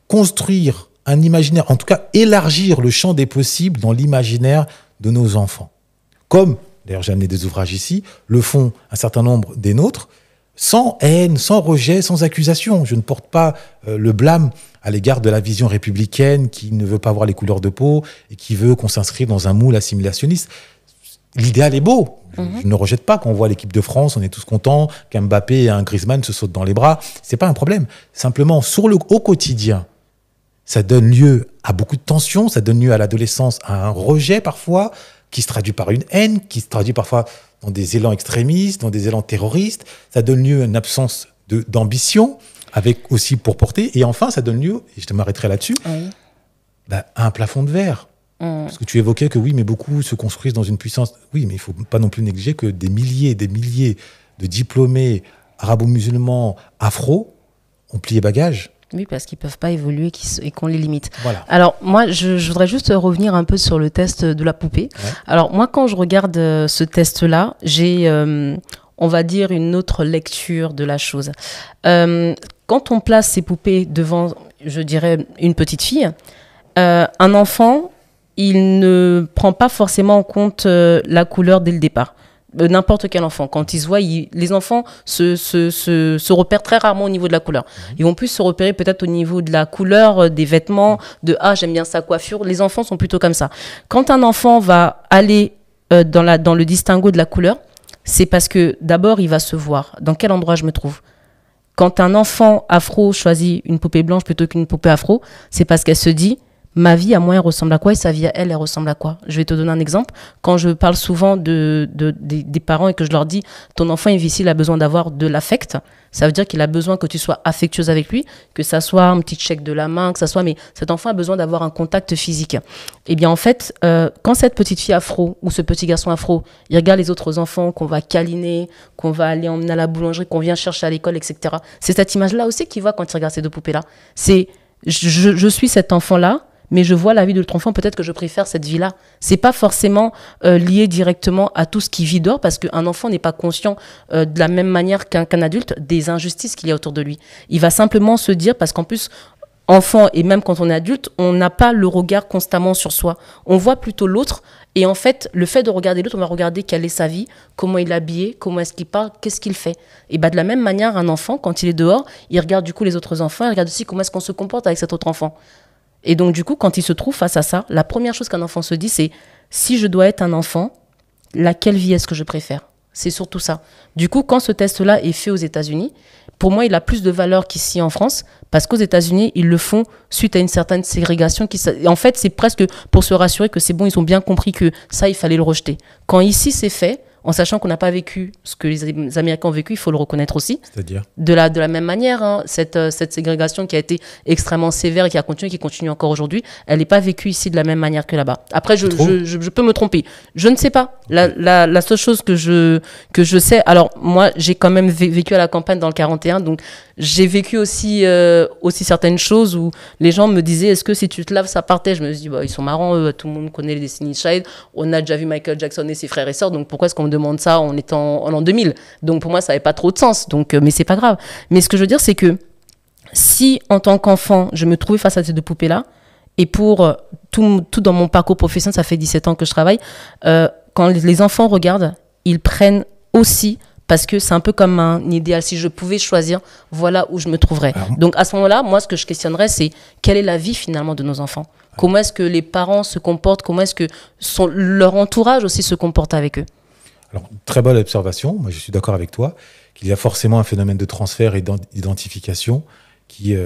Construire un imaginaire, en tout cas élargir le champ des possibles dans l'imaginaire de nos enfants. Comme, d'ailleurs j'ai amené des ouvrages ici, le font un certain nombre des nôtres, sans haine, sans rejet, sans accusation. Je ne porte pas le blâme à l'égard de la vision républicaine qui ne veut pas voir les couleurs de peau et qui veut qu'on s'inscrive dans un moule assimilationniste. L'idéal est beau. Je ne rejette pas quand on voit l'équipe de France, on est tous contents qu'un Mbappé et un Griezmann se sautent dans les bras. C'est pas un problème. Simplement, au quotidien, ça donne lieu à beaucoup de tensions, ça donne lieu à l'adolescence à un rejet parfois, qui se traduit par une haine, qui se traduit parfois dans des élans extrémistes, dans des élans terroristes. Ça donne lieu à une absence d'ambition, avec aussi pour porter. Et enfin, ça donne lieu, et je m'arrêterai là-dessus, à un plafond de verre. Parce que tu évoquais que oui, mais beaucoup se construisent dans une puissance. Oui, mais il ne faut pas non plus négliger que des milliers de diplômés arabo-musulmans, afro, ont plié bagage. Oui, parce qu'ils ne peuvent pas évoluer et qu'on les limite. Voilà. Alors, moi, je voudrais juste revenir un peu sur le test de la poupée. Ouais. Alors, moi, quand je regarde ce test-là, j'ai, on va dire, une autre lecture de la chose. quand on place ces poupées devant, je dirais, une petite fille, un enfant, il ne prend pas forcément en compte la couleur dès le départ. N'importe quel enfant, quand ils se voient, les enfants se repèrent très rarement au niveau de la couleur. Ils vont plus se repérer peut-être au niveau de la couleur des vêtements, de « ah, j'aime bien sa coiffure ». Les enfants sont plutôt comme ça. Quand un enfant va aller dans le distinguo de la couleur, c'est parce que d'abord, il va se voir. Dans quel endroit je me trouve ? Quand un enfant afro choisit une poupée blanche plutôt qu'une poupée afro, c'est parce qu'elle se dit « ma vie à moi, elle ressemble à quoi et sa vie à elle, elle ressemble à quoi ?» Je vais te donner un exemple. Quand je parle souvent des parents et que je leur dis « ton enfant est ici, il a besoin d'avoir de l'affect », ça veut dire qu'il a besoin que tu sois affectueuse avec lui, que ça soit un petit chèque de la main, que ça soit... Mais cet enfant a besoin d'avoir un contact physique. Eh bien, en fait, quand cette petite fille afro ou ce petit garçon afro, il regarde les autres enfants qu'on va câliner, qu'on va aller emmener à la boulangerie, qu'on vient chercher à l'école, etc. C'est cette image-là aussi qu'il voit quand il regarde ces deux poupées-là. C'est je suis cet enfant-là, mais je vois la vie de l'autre enfant, peut-être que je préfère cette vie-là. C'est pas forcément lié directement à tout ce qui vit dehors, parce qu'un enfant n'est pas conscient de la même manière qu'un adulte des injustices qu'il y a autour de lui. Il va simplement se dire, parce qu'en plus, enfant et même quand on est adulte, on n'a pas le regard constamment sur soi. On voit plutôt l'autre, et en fait, le fait de regarder l'autre, on va regarder quelle est sa vie, comment il est habillé, comment est-ce qu'il parle, qu'est-ce qu'il fait. Et de la même manière, un enfant, quand il est dehors, il regarde du coup les autres enfants, il regarde aussi comment est-ce qu'on se comporte avec cet autre enfant. Et donc, du coup, quand il se trouve face à ça, la première chose qu'un enfant se dit, c'est « si je dois être un enfant, laquelle vie est-ce que je préfère ?» C'est surtout ça. Du coup, quand ce test-là est fait aux États-Unis, pour moi, il a plus de valeur qu'ici en France, parce qu'aux États-Unis, ils le font suite à une certaine ségrégation. En fait, c'est presque pour se rassurer que c'est bon, ils ont bien compris que ça, il fallait le rejeter. Quand ici, c'est fait, en sachant qu'on n'a pas vécu ce que les Américains ont vécu, il faut le reconnaître aussi. C'est-à-dire de la même manière, hein, cette ségrégation qui a été extrêmement sévère et qui continue encore aujourd'hui, elle n'est pas vécue ici de la même manière que là-bas. Après, je peux me tromper. Je ne sais pas. La seule chose que je sais, alors moi, j'ai quand même vécu à la campagne dans le 41, donc j'ai vécu aussi certaines choses où les gens me disaient, est-ce que si tu te laves, ça partait? Je me suis dit, ils sont marrants, eux, tout le monde connaît les Destiny's Child, on a déjà vu Michael Jackson et ses frères et sœurs, donc pourquoi est-ce qu'on me demande ça en étant en l'an 2000? Donc pour moi, ça n'avait pas trop de sens, donc, mais c'est pas grave. Mais ce que je veux dire, c'est que si en tant qu'enfant, je me trouvais face à ces deux poupées-là, et pour tout dans mon parcours professionnel, ça fait 17 ans que je travaille, quand les enfants regardent, ils prennent aussi, parce que c'est un peu comme un idéal. Si je pouvais choisir, voilà où je me trouverais. Donc à ce moment-là, moi, ce que je questionnerais, c'est quelle est la vie finalement de nos enfants? Comment est-ce que les parents se comportent? Comment est-ce que leur entourage aussi se comporte avec eux? Alors, très bonne observation. Moi, je suis d'accord avec toi qu'il y a forcément un phénomène de transfert et d'identification qui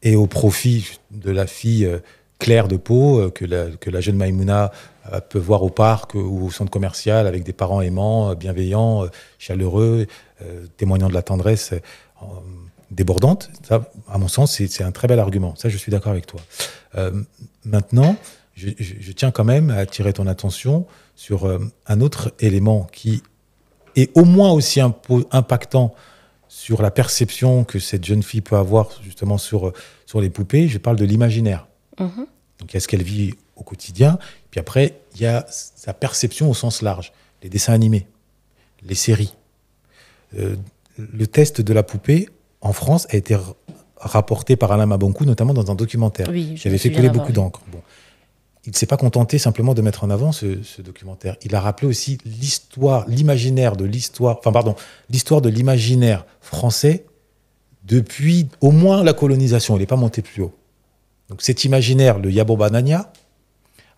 est au profit de la fille claire de peau que la jeune Maïmouna peut voir au parc ou au centre commercial avec des parents aimants, bienveillants, chaleureux, témoignant de la tendresse débordante. Ça, à mon sens, c'est un très bel argument. Ça, je suis d'accord avec toi. Maintenant, je tiens quand même à attirer ton attention sur un autre élément qui est au moins aussi impactant sur la perception que cette jeune fille peut avoir justement sur les poupées. Je parle de l'imaginaire. Donc, il y a ce qu'elle vit au quotidien, puis après, il y a sa perception au sens large. Les dessins animés, les séries. Le test de la poupée, en France, a été rapporté par Alain Mabankou, notamment dans un documentaire. Oui, qui avait fait couler beaucoup d'encre. Bon. Il ne s'est pas contenté simplement de mettre en avant ce documentaire. Il a rappelé aussi l'histoire de l'imaginaire français depuis au moins la colonisation. Il n'est pas monté plus haut. Donc cet imaginaire, le Yaboba Nania,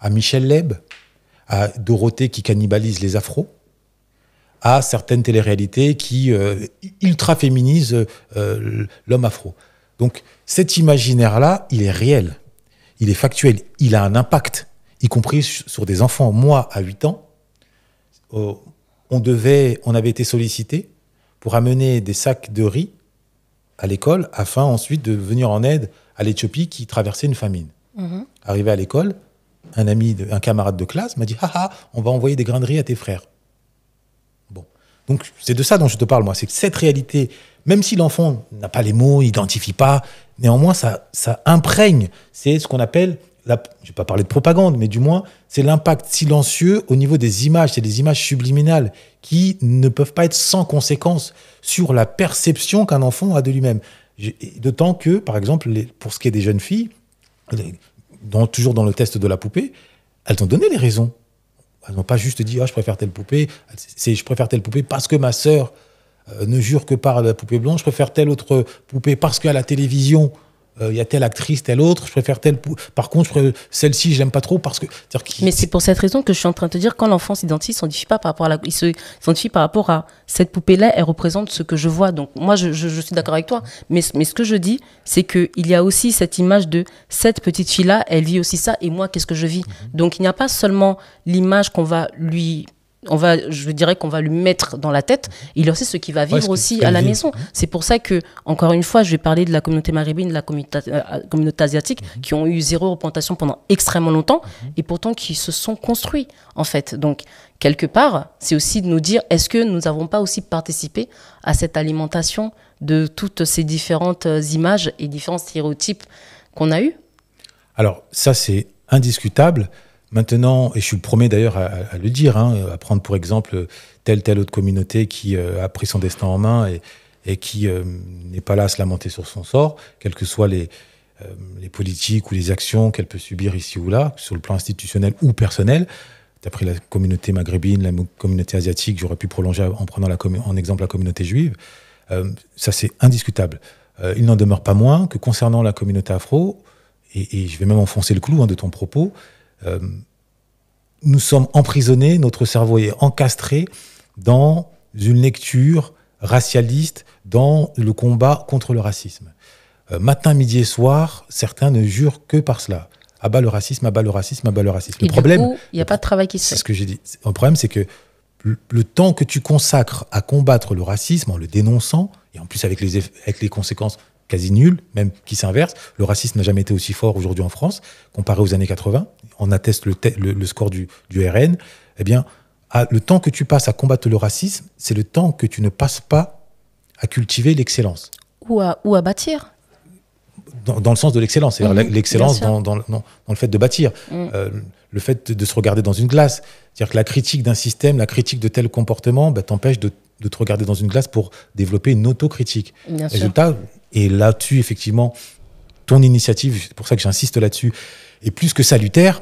à Michel Leb, à Dorothée qui cannibalise les afros, à certaines téléréalités qui ultra-féminisent l'homme afro. Donc cet imaginaire-là, il est réel, il est factuel, il a un impact, y compris sur des enfants. Moi, à 8 ans, on avait été sollicité pour amener des sacs de riz à l'école afin ensuite de venir en aide à l'Éthiopie qui traversait une famine. Arrivé à l'école, un camarade de classe m'a dit « Ah, on va envoyer des grains de riz à tes frères ». Bon. Donc, c'est de ça dont je te parle, moi. C'est que cette réalité, même si l'enfant n'a pas les mots, n'identifie pas, néanmoins, ça imprègne. C'est ce qu'on appelle, je ne vais pas parler de propagande, mais du moins, c'est l'impact silencieux au niveau des images. C'est des images subliminales qui ne peuvent pas être sans conséquence sur la perception qu'un enfant a de lui-même. D'autant que, par exemple, pour ce qui est des jeunes filles, toujours dans le test de la poupée, elles ont donné les raisons. Elles n'ont pas juste dit je préfère telle poupée. Je préfère telle poupée parce que ma sœur ne jure que par la poupée blanche. Je préfère telle autre poupée parce qu'à la télévision, il y a telle actrice, telle autre. Je préfère Par contre, celle-ci, je l'aime pas trop parce que. Mais c'est pour cette raison que je suis en train de te dire, quand l'enfant s'identifie, il s'identifie pas par rapport à il se s'identifie par rapport à cette poupée-là. Elle représente ce que je vois. Donc moi, je suis d'accord avec toi. Mais ce que je dis, c'est que il y a aussi cette image de cette petite fille-là. Elle vit aussi ça. Et moi, qu'est-ce que je vis? Donc il n'y a pas seulement l'image qu'on va lui je dirais qu'on va lui mettre dans la tête, il y a aussi ce qu'il va vivre aussi à la maison. C'est pour ça que, encore une fois, je vais parler de la communauté maghrébine, de la communauté asiatique, qui ont eu zéro représentation pendant extrêmement longtemps, et pourtant qui se sont construits, en fait. Donc, quelque part, c'est aussi de nous dire, est-ce que nous n'avons pas aussi participé à cette alimentation de toutes ces différentes images et différents stéréotypes qu'on a eus? Alors, ça, c'est indiscutable. Maintenant, et je suis le premier d'ailleurs à le dire, à prendre pour exemple telle autre communauté qui a pris son destin en main et qui n'est pas là à se lamenter sur son sort, quelles que soient les politiques ou les actions qu'elle peut subir ici ou là, sur le plan institutionnel ou personnel. Tu as pris la communauté maghrébine, la communauté asiatique, j'aurais pu prolonger en prenant en exemple la communauté juive. Ça, c'est indiscutable. Il n'en demeure pas moins que concernant la communauté afro, et je vais même enfoncer le clou de ton propos, nous sommes emprisonnés, notre cerveau est encastré dans une lecture racialiste, dans le combat contre le racisme. Matin, midi et soir, certains ne jurent que par cela. Abat le racisme, abat le racisme, abat le racisme. Et le problème, il n'y a pas de travail qui se fait. C'est ce que j'ai dit. Le problème, c'est que le temps que tu consacres à combattre le racisme en le dénonçant, et en plus avec les conséquences quasi nul, même qui s'inverse. Le racisme n'a jamais été aussi fort aujourd'hui en France, comparé aux années 80. On atteste le score du RN. Eh bien, le temps que tu passes à combattre le racisme, c'est le temps que tu ne passes pas à cultiver l'excellence. Ou à bâtir. Dans le sens de l'excellence, c'est-à-dire l'excellence dans le fait de bâtir. Le fait de se regarder dans une glace. C'est-à-dire que la critique d'un système, la critique de tel comportement, t'empêche de te regarder dans une glace pour développer une autocritique. Résultat, et là-dessus, effectivement, ton initiative, c'est pour ça que j'insiste là-dessus, est plus que salutaire.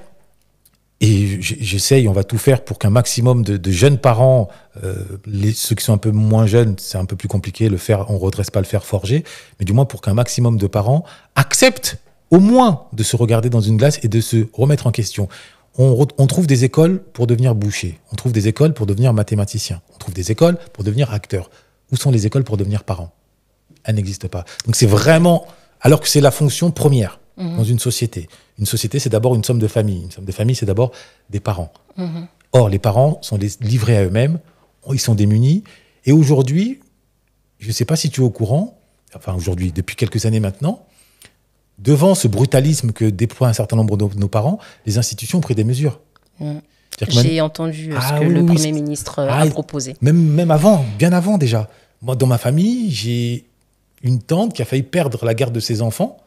Et j'essaye, on va tout faire pour qu'un maximum de jeunes parents, ceux qui sont un peu moins jeunes, c'est un peu plus compliqué, on ne redresse pas le fer forgé, mais du moins pour qu'un maximum de parents acceptent au moins de se regarder dans une glace et de se remettre en question. On trouve des écoles pour devenir boucher, on trouve des écoles pour devenir mathématicien, on trouve des écoles pour devenir acteur. Où sont les écoles pour devenir parents ? Elles n'existent pas. Donc c'est vraiment, alors que c'est la fonction première dans une société. Une société, c'est d'abord une somme de famille. Une somme de famille, c'est d'abord des parents. Or, les parents sont livrés à eux-mêmes, ils sont démunis. Et aujourd'hui, je ne sais pas si tu es au courant, enfin aujourd'hui, depuis quelques années maintenant, devant ce brutalisme que déploient un certain nombre de nos parents, les institutions ont pris des mesures. J'ai entendu ce que le Premier ministre a proposé. Même avant, bien avant déjà. Moi, dans ma famille, j'ai une tante qui a failli perdre la garde de ses enfants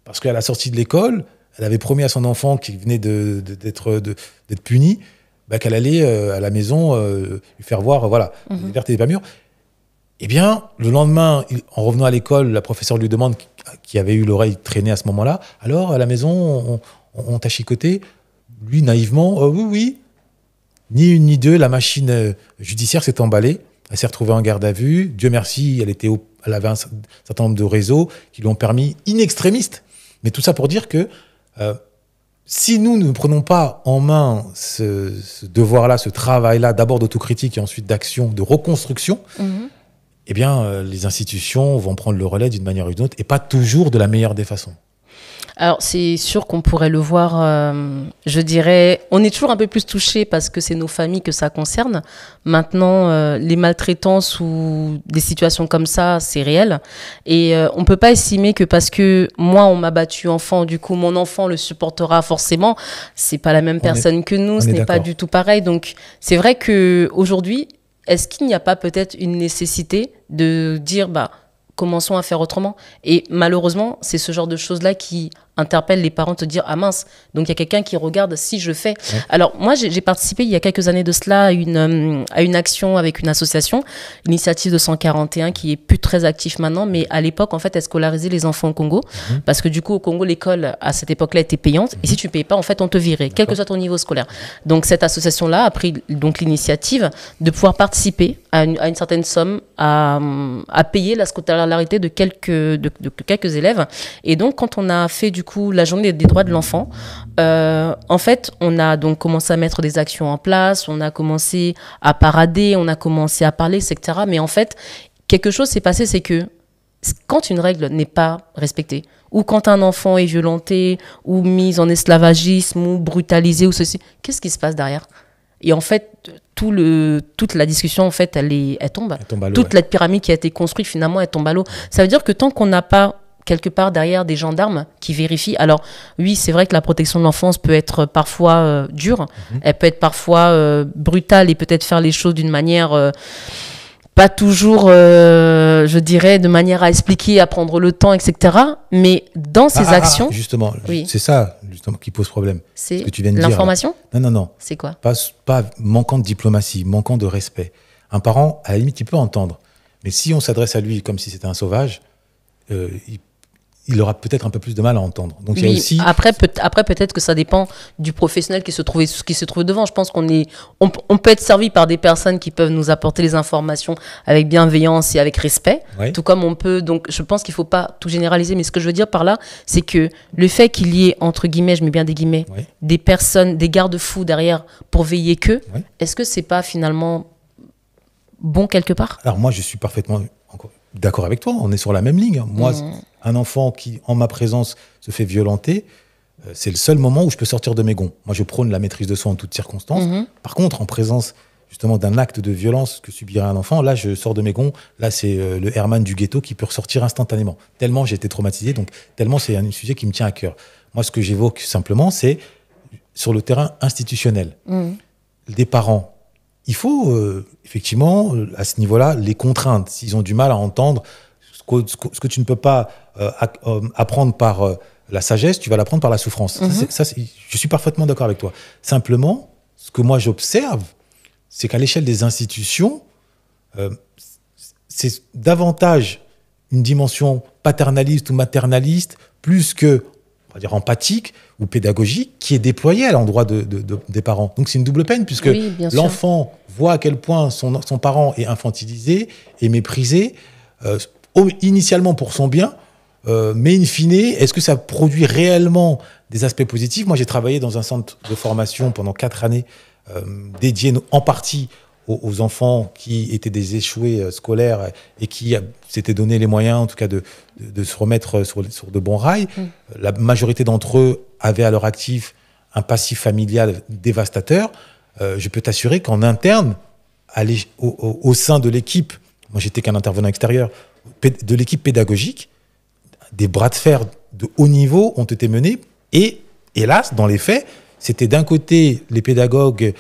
parce qu'à la sortie de l'école, elle avait promis à son enfant qui venait d'être puni qu'elle allait à la maison lui faire voir, voilà, les vertes et les pas mûres. Eh bien, le lendemain, en revenant à l'école, la professeure lui demande, qui avait eu l'oreille traînée à ce moment-là, alors à la maison, on t'a chicoté. Lui, naïvement, oui. Ni une ni deux, la machine judiciaire s'est emballée. Elle s'est retrouvée en garde à vue. Dieu merci, elle avait un certain nombre de réseaux qui lui ont permis, in extremis. Mais tout ça pour dire que si nous ne prenons pas en main ce devoir-là, ce travail-là, d'abord d'autocritique et ensuite d'action, de reconstruction, eh bien, les institutions vont prendre le relais d'une manière ou d'une autre et pas toujours de la meilleure des façons. Alors, c'est sûr qu'on pourrait le voir, je dirais, on est toujours un peu plus touché parce que c'est nos familles que ça concerne. Maintenant, les maltraitances ou des situations comme ça, c'est réel. Et on ne peut pas estimer que parce que moi, on m'a battu enfant, du coup, mon enfant le supportera forcément. C'est pas la même personne que nous, ce n'est pas du tout pareil. Donc, c'est vrai qu'aujourd'hui, est-ce qu'il n'y a pas peut-être une nécessité de dire, commençons à faire autrement. Et malheureusement, c'est ce genre de choses-là qui interpelle les parents de se dire ah mince, donc il y a quelqu'un qui regarde si je fais. Ouais. Alors moi j'ai participé il y a quelques années de cela à une action avec une association, l'initiative de 141 qui est plus très active maintenant, mais à l'époque en fait elle scolarisait les enfants au Congo parce que du coup au Congo l'école à cette époque-là était payante et si tu payais pas en fait on te virait, quel que soit ton niveau scolaire. Donc cette association-là a pris donc l'initiative de pouvoir participer à une certaine somme à payer la scolarité de quelques élèves. Et donc quand on a fait du coup la journée des droits de l'enfant, en fait on a donc commencé à mettre des actions en place, on a commencé à parader, on a commencé à parler, etc. Mais en fait quelque chose s'est passé, c'est que quand une règle n'est pas respectée, ou quand un enfant est violenté, ou mis en esclavagisme, ou brutalisé, ou ceci, qu'est-ce qui se passe derrière ? Et en fait, toute la discussion, en fait, elle tombe. Toute la pyramide qui a été construite, finalement, elle tombe à l'eau. Ça veut dire que tant qu'on n'a pas quelque part derrière des gendarmes qui vérifient. Alors oui, c'est vrai que la protection de l'enfance peut être parfois dure, elle peut être parfois brutale et peut-être faire les choses d'une manière pas toujours, je dirais, de manière à expliquer, à prendre le temps, etc. Mais dans ces actions... Justement, oui. C'est ça justement qui pose problème. C'est ce que tu viens de l'information ? Non. C'est quoi ? Pas manquant de diplomatie, manquant de respect. Un parent, à la limite, il peut entendre. Mais si on s'adresse à lui comme si c'était un sauvage, il aura peut-être un peu plus de mal à entendre. Donc, il y a aussi... Après, peut-être que ça dépend du professionnel qui se trouve devant. Je pense on peut être servi par des personnes qui peuvent nous apporter les informations avec bienveillance et avec respect. Ouais. Tout comme on peut... Donc, je pense qu'il ne faut pas tout généraliser. Mais ce que je veux dire par là, c'est que le fait qu'il y ait, entre guillemets, je mets bien des guillemets, des personnes, des garde-fous derrière pour veiller qu'eux, est-ce que ce n'est pas finalement bon quelque part ? Alors moi, je suis parfaitement d'accord avec toi. On est sur la même ligne. Moi, un enfant qui, en ma présence, se fait violenter, c'est le seul moment où je peux sortir de mes gonds. Moi, je prône la maîtrise de soi en toutes circonstances. Par contre, en présence justement d'un acte de violence que subirait un enfant, là, je sors de mes gonds. Là, c'est le Herman du ghetto qui peut ressortir instantanément. Tellement j'ai été traumatisé, donc tellement c'est un sujet qui me tient à cœur. Moi, ce que j'évoque simplement, c'est sur le terrain institutionnel. Des parents, il faut effectivement, à ce niveau-là, les contraindre. S'ils ont du mal à entendre ce que tu ne peux pas apprendre par la sagesse, tu vas l'apprendre par la souffrance. Je suis parfaitement d'accord avec toi. Simplement, ce que moi j'observe, c'est qu'à l'échelle des institutions, c'est davantage une dimension paternaliste ou maternaliste, plus que, on va dire, empathique ou pédagogique, qui est déployée à l'endroit des parents. Donc c'est une double peine, puisque l'enfant voit à quel point son parent est infantilisé et méprisé, initialement pour son bien, mais in fine, est-ce que ça produit réellement des aspects positifs ? Moi, j'ai travaillé dans un centre de formation pendant 4 années, dédié en partie aux enfants qui étaient des échoués scolaires et qui s'étaient donné les moyens, en tout cas, de se remettre sur de bons rails. La majorité d'entre eux avaient à leur actif un passif familial dévastateur. Je peux t'assurer qu'en interne, au sein de l'équipe, moi j'étais qu'un intervenant extérieur, de l'équipe pédagogique, des bras de fer de haut niveau ont été menés et, hélas, dans les faits, c'était d'un côté les pédagogues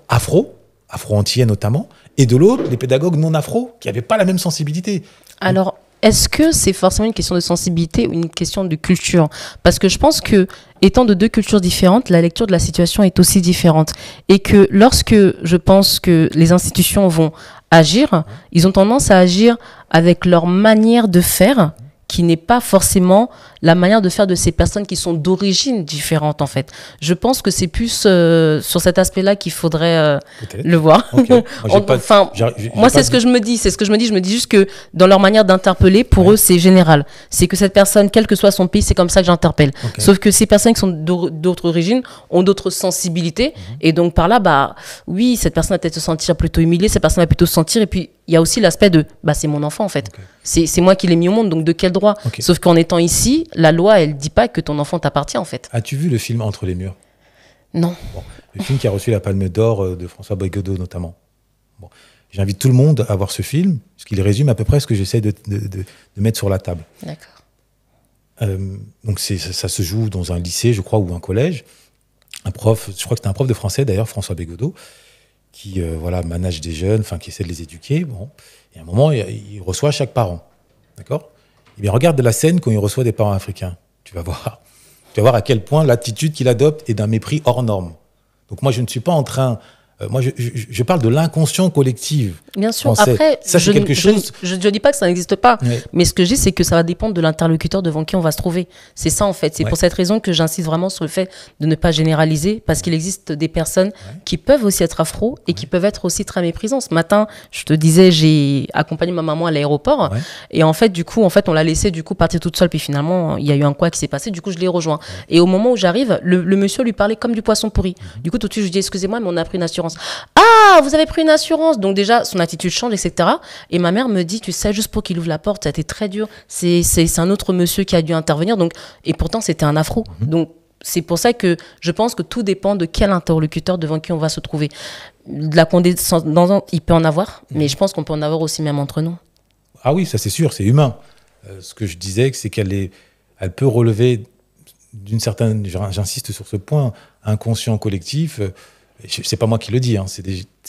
afro-antillais notamment, et de l'autre les pédagogues non-afro qui n'avaient pas la même sensibilité. Alors, est-ce que c'est forcément une question de sensibilité ou une question de culture ? Parce que je pense que, étant de 2 cultures différentes, la lecture de la situation est aussi différente. Et que lorsque je pense que les institutions vont agir, ils ont tendance à agir avec leur manière de faire, qui n'est pas forcément la manière de faire de ces personnes qui sont d'origine différente, en fait. Je pense que c'est plus sur cet aspect-là qu'il faudrait le voir. Okay. Moi, c'est ce que je me dis. Je me dis juste que dans leur manière d'interpeller, pour eux, c'est général. C'est que cette personne, quel que soit son pays, c'est comme ça que j'interpelle. Okay. Sauf que ces personnes qui sont d'autres origines ont d'autres sensibilités. Et donc, par là, oui, cette personne va peut-être se sentir plutôt humiliée, cette personne va plutôt se sentir... Et puis, il y a aussi l'aspect de, c'est mon enfant, en fait. Okay. C'est moi qui l'ai mis au monde, donc de quel droit ? Okay. Sauf qu'en étant ici, la loi, elle dit pas que ton enfant t'appartient, en fait. As-tu vu le film Entre les murs ? Non. Le film qui a reçu la Palme d'Or de François Bégodeau, notamment. J'invite tout le monde à voir ce film, parce qu'il résume à peu près ce que j'essaie de mettre sur la table. D'accord. Donc ça se joue dans un lycée, je crois, ou un collège. Un prof, je crois que c'était un prof de français, d'ailleurs, François Bégodeau, qui manage des jeunes, qui essaie de les éduquer. Et à un moment, il reçoit chaque parent. d'accord? Eh bien, regarde la scène quand il reçoit des parents africains. Tu vas voir à quel point l'attitude qu'il adopte est d'un mépris hors norme. Donc moi, je ne suis pas en train... moi, je parle de l'inconscient collectif. Bien sûr. Français. Après, ça, c'est quelque chose... Je dis pas que ça n'existe pas, Ouais. mais ce que je dis, c'est que ça va dépendre de l'interlocuteur devant qui on va se trouver. C'est ça, en fait. C'est pour cette raison que j'insiste vraiment sur le fait de ne pas généraliser, parce qu'il existe des personnes qui peuvent aussi être afro et qui peuvent être aussi très méprisantes. Ce matin, je te disais, j'ai accompagné ma maman à l'aéroport et en fait, du coup, on l'a laissée partir toute seule. Puis finalement, il y a eu un quoi qui s'est passé. Du coup, je l'ai rejoint. Et au moment où j'arrive, le monsieur lui parlait comme du poisson pourri. Du coup, tout de suite, je lui dis, excusez-moi, mais on a pris une assurance. Ah, vous avez pris une assurance. Donc déjà, son attitude change, etc. Et ma mère me dit, tu sais, juste pour qu'il ouvre la porte, ça a été très dur. C'est un autre monsieur qui a dû intervenir. Donc, et pourtant, c'était un afro. Donc, c'est pour ça que je pense que tout dépend de quel interlocuteur devant qui on va se trouver. De la condescendance, il peut en avoir, mais je pense qu'on peut en avoir aussi même entre nous. Ah oui, ça c'est sûr, c'est humain. Ce que je disais, c'est elle peut relever d'une certaine, j'insiste sur ce point, inconscient collectif. C'est pas moi qui le dis, hein, ça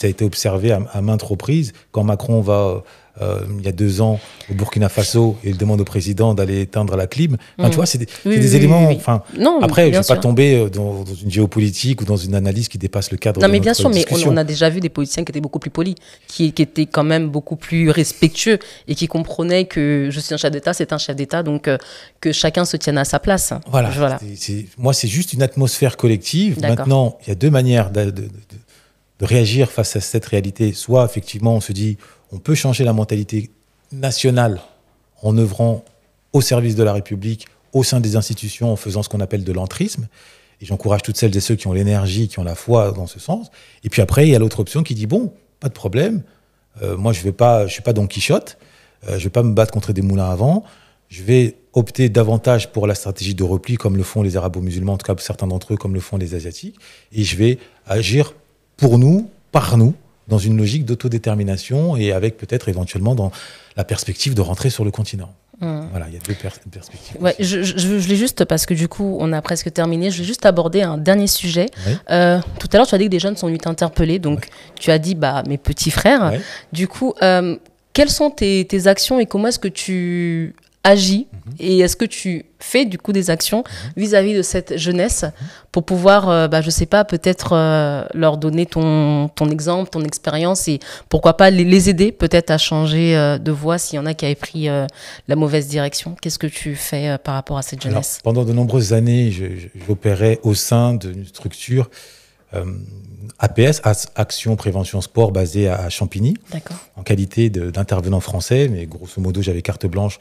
a été observé à maintes reprises. Quand Macron va, il y a 2 ans, au Burkina Faso, et il demande au président d'aller éteindre la clim, tu vois, c'est des éléments... Enfin, non, après, je ne vais sûr. pas tomber dans une géopolitique ou dans une analyse qui dépasse le cadre de notre discussion. Non, mais bien sûr, mais on a déjà vu des politiciens qui étaient beaucoup plus polis, qui étaient quand même beaucoup plus respectueux et qui comprenaient que je suis un chef d'État, c'est un chef d'État, donc que chacun se tienne à sa place. Voilà. Moi, c'est juste une atmosphère collective. Maintenant, il y a 2 manières de réagir face à cette réalité. Soit, effectivement, on se dit, on peut changer la mentalité nationale en œuvrant au service de la République, au sein des institutions, en faisant ce qu'on appelle de l'entrisme. Et j'encourage toutes celles et ceux qui ont l'énergie, qui ont la foi dans ce sens. Et puis après, il y a l'autre option qui dit, bon, pas de problème, moi, je suis pas Don Quichotte, je ne vais pas me battre contre des moulins à vent, je vais opter davantage pour la stratégie de repli, comme le font les arabo-musulmans, en tout cas certains d'entre eux, comme le font les asiatiques, et je vais agir pour nous, par nous, dans une logique d'autodétermination et avec peut-être éventuellement dans la perspective de rentrer sur le continent. Voilà, il y a 2 perspectives. Ouais, je l'ai juste, parce que du coup, on a presque terminé, je vais juste aborder un dernier sujet. Oui. Tout à l'heure, tu as dit que des jeunes sont venus t'interpeller, donc tu as dit, mes petits frères. Oui. Du coup, quelles sont tes actions et comment est-ce que tu agis et est-ce que tu fais du coup des actions vis-à-vis de cette jeunesse pour pouvoir, je sais pas, peut-être leur donner ton exemple, ton expérience et pourquoi pas les aider peut-être à changer de voie s'il y en a qui avaient pris la mauvaise direction. Qu'est-ce que tu fais par rapport à cette jeunesse? Alors, pendant de nombreuses années, j'opérais au sein d'une structure APS, Action Prévention Sport, basée à Champigny, en qualité d'intervenant français, mais grosso modo, j'avais carte blanche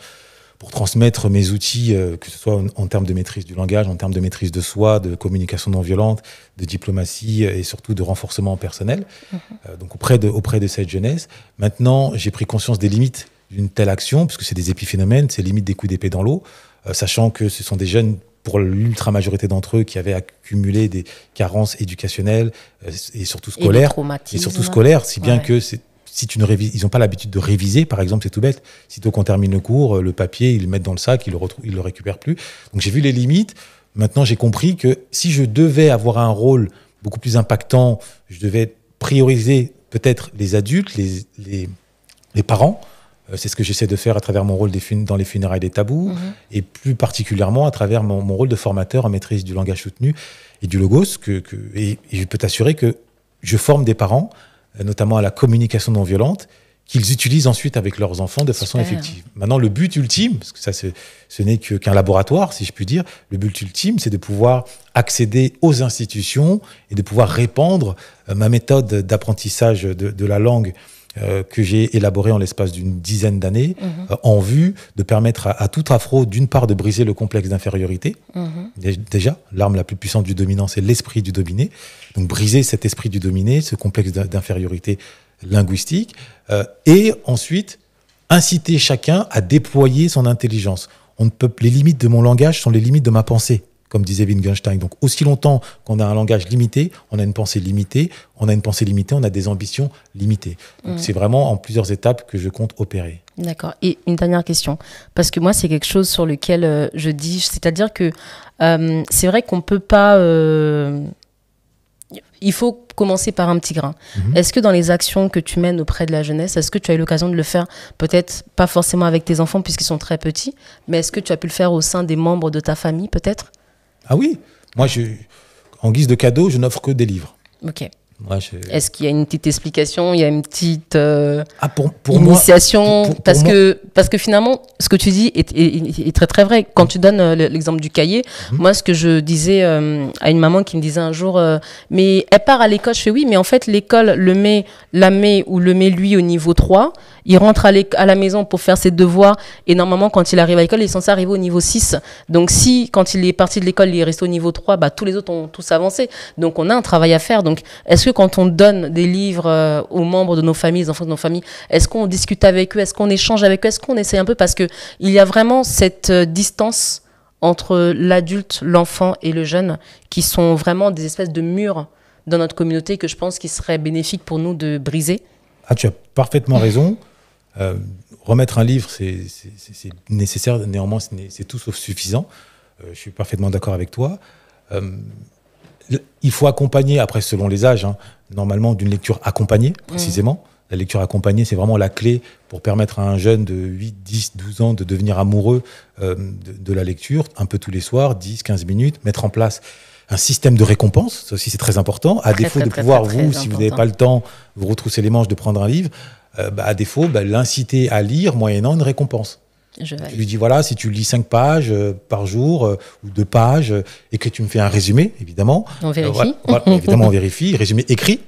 pour transmettre mes outils, que ce soit en termes de maîtrise du langage, en termes de maîtrise de soi, de communication non violente, de diplomatie et surtout de renforcement personnel, donc auprès de cette jeunesse. Maintenant, j'ai pris conscience des limites d'une telle action, puisque c'est des épiphénomènes, c'est limite des coups d'épée dans l'eau, sachant que ce sont des jeunes, pour l'ultra-majorité d'entre eux, qui avaient accumulé des carences éducationnelles et surtout scolaires. Et surtout scolaires, si bien que si tu ne révises, ils n'ont pas l'habitude de réviser, par exemple, c'est tout bête. Sitôt qu'on termine le cours, le papier, ils le mettent dans le sac, ils le récupèrent plus. Donc j'ai vu les limites. Maintenant, j'ai compris que si je devais avoir un rôle beaucoup plus impactant, je devais prioriser peut-être les adultes, les parents. C'est ce que j'essaie de faire à travers mon rôle dans les funérailles des tabous, et plus particulièrement à travers mon rôle de formateur en maîtrise du langage soutenu et du logos. Et je peux t'assurer que je forme des parents, notamment à la communication non violente, qu'ils utilisent ensuite avec leurs enfants de façon effective. Maintenant, le but ultime, parce que ça, ce n'est qu'un laboratoire, si je puis dire, le but ultime, c'est de pouvoir accéder aux institutions et de pouvoir répandre ma méthode d'apprentissage de la langue que j'ai élaborée en l'espace d'une dizaine d'années, en vue de permettre à tout afro, d'une part, de briser le complexe d'infériorité. Déjà, l'arme la plus puissante du dominant, c'est l'esprit du dominé. Donc, briser cet esprit du dominé, ce complexe d'infériorité linguistique, et ensuite, inciter chacun à déployer son intelligence. Les limites de mon langage sont les limites de ma pensée, comme disait Wittgenstein. Donc, aussi longtemps qu'on a un langage limité, on a une pensée limitée. On a une pensée limitée, on a des ambitions limitées. Donc, c'est vraiment en plusieurs étapes que je compte opérer. D'accord. Et une dernière question, parce que moi, c'est quelque chose sur lequel je dis, c'est-à-dire que c'est vrai qu'on ne peut pas Il faut commencer par un petit grain. Est-ce que dans les actions que tu mènes auprès de la jeunesse, est-ce que tu as eu l'occasion de le faire, peut-être pas forcément avec tes enfants puisqu'ils sont très petits, mais est-ce que tu as pu le faire au sein des membres de ta famille peut-être? Ah oui, moi, en guise de cadeau, je n'offre que des livres. Ok. Moi, est-ce qu'il y a une petite explication, il y a une petite pour initiation moi, parce que finalement, ce que tu dis est très très vrai. Quand tu donnes l'exemple du cahier, moi, ce que je disais à une maman qui me disait un jour, mais elle part à l'école, je fais oui, mais en fait, l'école le met lui au niveau 3, il rentre à la maison pour faire ses devoirs, et normalement, quand il arrive à l'école, il est censé arriver au niveau 6. Donc si, quand il est parti de l'école, il est resté au niveau 3, bah, tous les autres ont tous avancé. Donc on a un travail à faire. Donc est-ce que quand on donne des livres aux membres de nos familles, aux enfants de nos familles, est-ce qu'on discute avec eux, est-ce qu'on échange avec eux, est-ce qu'on essaie un peu, parce que il y a vraiment cette distance entre l'adulte, l'enfant et le jeune, qui sont vraiment des espèces de murs dans notre communauté que je pense qu'il serait bénéfique pour nous de briser. Ah, tu as parfaitement raison. Remettre un livre, c'est nécessaire, néanmoins c'est tout sauf suffisant. Je suis parfaitement d'accord avec toi. Il faut accompagner, après selon les âges, normalement d'une lecture accompagnée, précisément. La lecture accompagnée, c'est vraiment la clé pour permettre à un jeune de 8, 10, 12 ans de devenir amoureux de la lecture, un peu tous les soirs, 10, 15 minutes, mettre en place un système de récompense, ça aussi c'est très important. À défaut de pouvoir, vous, si vous n'avez pas le temps, vous retrousser les manches de prendre un livre, à défaut, l'inciter à lire moyennant une récompense. Tu lui dis, voilà, si tu lis 5 pages par jour ou 2 pages et que tu me fais un résumé, évidemment. On vérifie. Évidemment, on vérifie. Résumé écrit.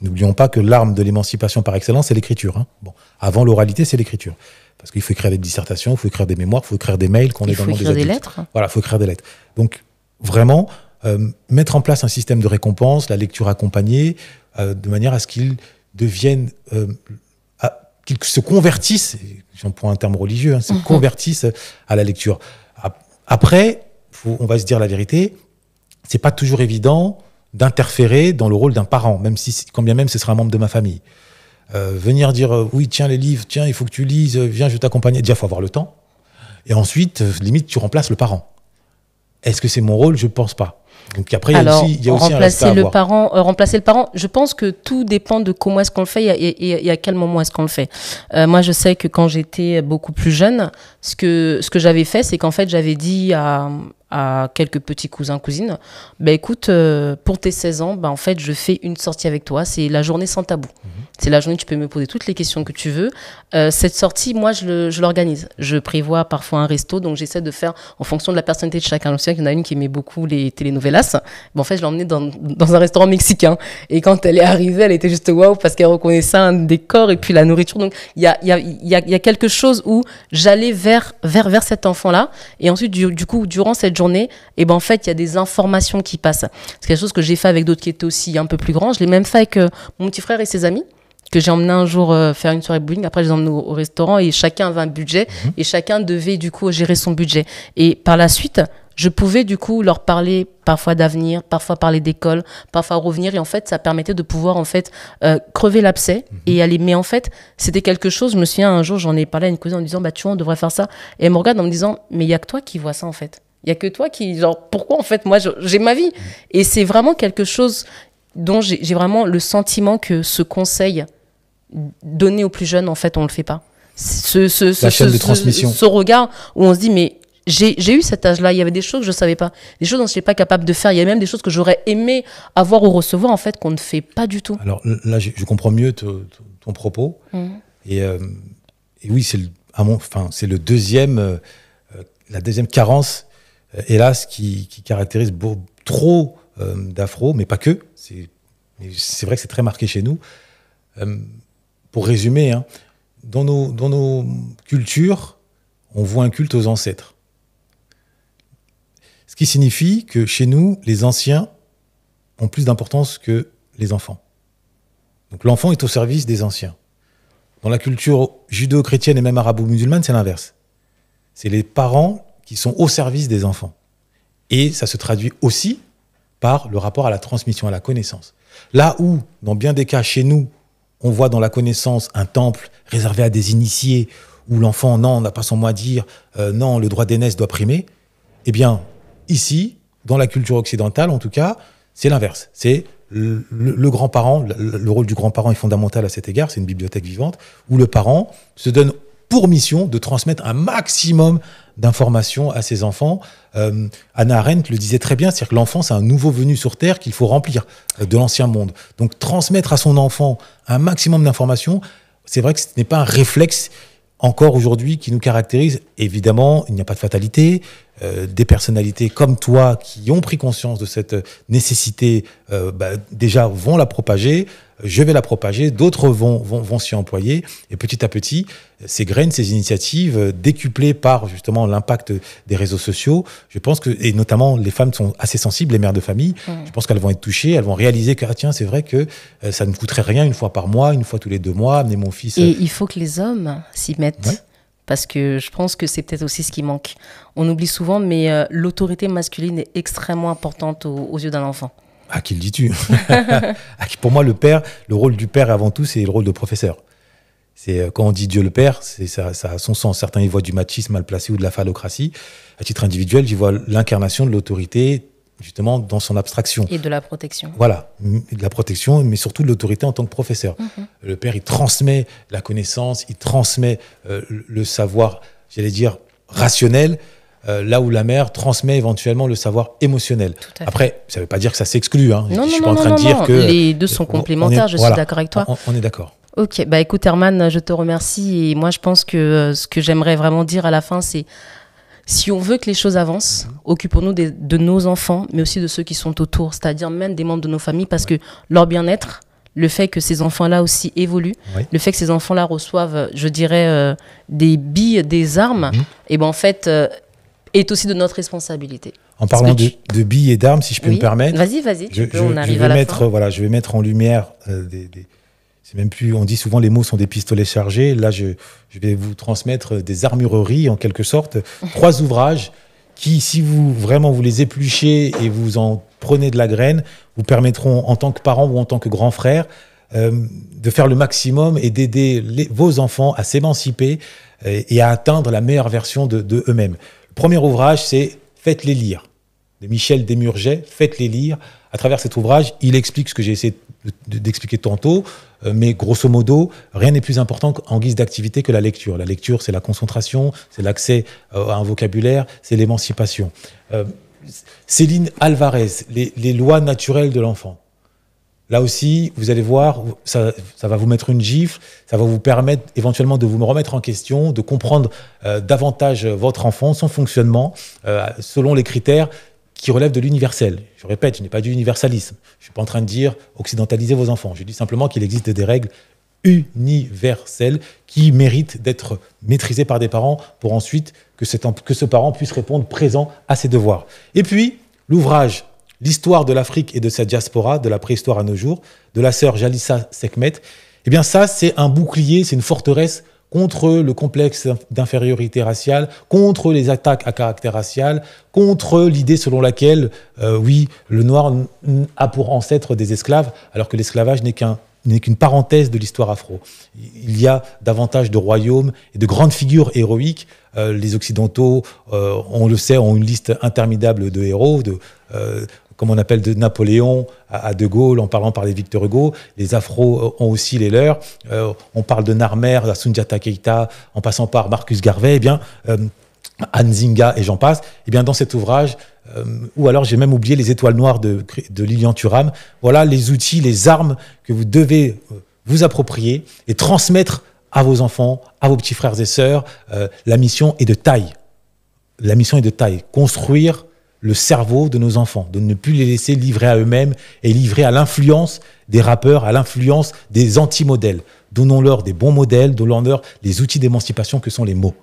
N'oublions pas que l'arme de l'émancipation par excellence, c'est l'écriture. Bon, avant l'oralité, c'est l'écriture. Parce qu'il faut écrire des dissertations, il faut écrire des mémoires, il faut écrire des mails qu'on est dans le monde des adultes. Il faut écrire des lettres. Voilà, il faut écrire des lettres. Donc, vraiment, mettre en place un système de récompense, la lecture accompagnée, de manière à ce qu'ils deviennent... qu'ils se convertissent, j'emploie un terme religieux, se convertissent à la lecture. Après, on va se dire la vérité, c'est pas toujours évident d'interférer dans le rôle d'un parent, même si, quand bien même ce sera un membre de ma famille. Venir dire, oui, tiens les livres, tiens, il faut que tu lises, viens, je vais t'accompagner. Déjà, il faut avoir le temps. Et ensuite, limite, tu remplaces le parent. Est-ce que c'est mon rôle? Je ne pense pas. Donc après, il y a aussi un respect à avoir. Remplacer le parent, je pense que tout dépend de comment est-ce qu'on le fait et à quel moment est-ce qu'on le fait. Moi, je sais que quand j'étais beaucoup plus jeune, ce que j'avais fait, c'est qu'en fait, j'avais dit à quelques petits cousins, cousines, écoute, pour tes 16 ans, en fait, je fais une sortie avec toi. C'est la journée sans tabou. C'est la journée où tu peux me poser toutes les questions que tu veux. Cette sortie, moi, je l'organise. Je prévois parfois un resto, donc j'essaie de faire en fonction de la personnalité de chacun. Je sais qu'il y en a une qui aimait beaucoup les telenovelas. En fait, je l'ai emmenée dans un restaurant mexicain. Et quand elle est arrivée, elle était juste waouh, parce qu'elle reconnaissait un décor et puis la nourriture. Donc, il y a quelque chose où j'allais vers cet enfant-là. Et ensuite, du coup, durant cette journée, en fait, il y a des informations qui passent. C'est quelque chose que j'ai fait avec d'autres qui étaient aussi un peu plus grands. Je l'ai même fait avec mon petit frère et ses amis, que j'ai emmené un jour faire une soirée bowling. Après, je les ai emmenés au restaurant et chacun avait un budget et chacun devait du coup gérer son budget. Et par la suite, je pouvais du coup leur parler parfois d'avenir, parfois parler d'école, parfois revenir. Et en fait, ça permettait de pouvoir en fait crever l'abcès et aller. Mais en fait, c'était quelque chose, je me souviens un jour, j'en ai parlé à une cousine en me disant, tu vois, on devrait faire ça. Et elle me regarde en me disant, mais il n'y a que toi qui vois ça en fait. Il n'y a que toi qui, pourquoi en fait, moi, j'ai ma vie. Et c'est vraiment quelque chose dont j'ai vraiment le sentiment que ce conseil donné aux plus jeunes, en fait, on ne le fait pas. La chaîne de transmission. Ce regard où on se dit, mais j'ai eu cet âge-là, il y avait des choses que je ne savais pas, des choses dont je n'étais pas capable de faire, il y a même des choses que j'aurais aimé avoir ou recevoir, en fait, qu'on ne fait pas du tout. Alors là, je comprends mieux ton propos. Et oui, c'est le deuxième, la deuxième carence, hélas, qui caractérise trop d'afro, mais pas que. C'est vrai que c'est très marqué chez nous. Pour résumer, dans nos cultures, on voit un culte aux ancêtres. Ce qui signifie que chez nous, les anciens ont plus d'importance que les enfants. Donc l'enfant est au service des anciens. Dans la culture judéo-chrétienne et même arabo-musulmane, c'est l'inverse. C'est les parents qui sont au service des enfants. Et ça se traduit aussi par le rapport à la transmission, à la connaissance. Là où, dans bien des cas, chez nous, on voit dans la connaissance un temple réservé à des initiés, où l'enfant, non, n'a pas son mot à dire, non, le droit d'aînesse doit primer, eh bien, ici, dans la culture occidentale, en tout cas, c'est l'inverse. C'est le grand-parent, le rôle du grand-parent est fondamental à cet égard, c'est une bibliothèque vivante, où le parent se donne pour mission de transmettre un maximum d'informations à ses enfants. Hannah Arendt le disait très bien, c'est-à-dire que l'enfant, c'est un nouveau venu sur Terre qu'il faut remplir de l'ancien monde. Donc transmettre à son enfant un maximum d'informations, c'est vrai que ce n'est pas un réflexe encore aujourd'hui qui nous caractérise. Évidemment, il n'y a pas de fatalité. Des personnalités comme toi qui ont pris conscience de cette nécessité, déjà vont la propager. Je vais la propager, d'autres vont s'y employer. Et petit à petit, ces graines, ces initiatives, décuplées par justement l'impact des réseaux sociaux, je pense que, et notamment les femmes sont assez sensibles, les mères de famille, je pense qu'elles vont être touchées, elles vont réaliser que, tiens, c'est vrai que ça ne me coûterait rien une fois par mois, une fois tous les 2 mois, amener mon fils. Et il faut que les hommes s'y mettent. Ouais. Parce que je pense que c'est peut-être aussi ce qui manque. On oublie souvent, mais l'autorité masculine est extrêmement importante aux yeux d'un enfant. À qui le dis-tu? Pour moi, le rôle du père avant tout, c'est le rôle de professeur. C'est quand on dit Dieu le Père, ça a son sens. Certains y voient du machisme mal placé ou de la phallocratie. À titre individuel, j'y vois l'incarnation de l'autorité, justement, dans son abstraction. Et de la protection. Voilà, de la protection, mais surtout de l'autorité en tant que professeur. Le père, il transmet la connaissance, il transmet le savoir, j'allais dire, rationnel, là où la mère transmet éventuellement le savoir émotionnel. Après, ça ne veut pas dire que ça s'exclut. Hein. Non, je suis pas en train de dire que les deux sont complémentaires, je suis d'accord avec toi. On est d'accord. Ok, écoute Herman, je te remercie. Et moi, je pense que ce que j'aimerais vraiment dire à la fin, c'est si on veut que les choses avancent, occupons-nous de nos enfants, mais aussi de ceux qui sont autour, c'est-à-dire même des membres de nos familles, parce que leur bien-être, le fait que ces enfants-là aussi évoluent, le fait que ces enfants-là reçoivent, je dirais, des billes, des armes, et en fait, est aussi de notre responsabilité. En parlant de billes et d'armes, si je peux me permettre, vas-y, on arrive à la fin. Voilà, je vais mettre en lumière c'est même plus, on dit souvent les mots sont des pistolets chargés. Là, je vais vous transmettre des armureries, en quelque sorte. 3 ouvrages qui, si vous les épluchez et vous en prenez de la graine, vous permettront, en tant que parent ou en tant que grand frère, de faire le maximum et d'aider vos enfants à s'émanciper et à atteindre la meilleure version de eux-mêmes. Le premier ouvrage, c'est « Faites-les lire » de Michel Desmurget. Faites-les lire. À travers cet ouvrage, il explique ce que j'ai essayé d'expliquer tantôt, mais grosso modo, rien n'est plus important en guise d'activité que la lecture. La lecture, c'est la concentration, c'est l'accès à un vocabulaire, c'est l'émancipation. Céline Alvarez, les lois naturelles de l'enfant. Là aussi, vous allez voir, ça va vous mettre une gifle, ça va vous permettre éventuellement de vous remettre en question, de comprendre davantage votre enfant, son fonctionnement, selon les critères qui relèvent de l'universel. Je répète, je n'ai pas dit universalisme. Je ne suis pas en train de dire occidentaliser vos enfants. Je dis simplement qu'il existe des règles universelles qui méritent d'être maîtrisées par des parents pour ensuite que ce parent puisse répondre présent à ses devoirs. Et puis, l'ouvrage « L'histoire de l'Afrique et de sa diaspora, de la préhistoire à nos jours » de la sœur Jalissa Sekhmet. Eh bien ça, c'est un bouclier, c'est une forteresse contre le complexe d'infériorité raciale, contre les attaques à caractère racial, contre l'idée selon laquelle, oui, le noir a pour ancêtre des esclaves, alors que l'esclavage n'est qu'une parenthèse de l'histoire afro. Il y a davantage de royaumes et de grandes figures héroïques. Les Occidentaux, on le sait, ont une liste interminable de héros, comme on appelle de Napoléon à De Gaulle, en parlant par les Victor Hugo. Les Afros ont aussi les leurs. On parle de Narmer, à Soundiata Keïta, en passant par Marcus Garvey, Nzinga et j'en passe. Eh bien, dans cet ouvrage, ou alors j'ai même oublié les étoiles noires de Lilian Thuram. Voilà les outils, les armes que vous devez vous approprier et transmettre à vos enfants, à vos petits frères et sœurs. La mission est de taille. La mission est de taille. Construire le cerveau de nos enfants, de ne plus les laisser livrer à eux-mêmes et livrer à l'influence des rappeurs, à l'influence des anti-modèles. Donnons-leur des bons modèles, donnons-leur les outils d'émancipation que sont les mots.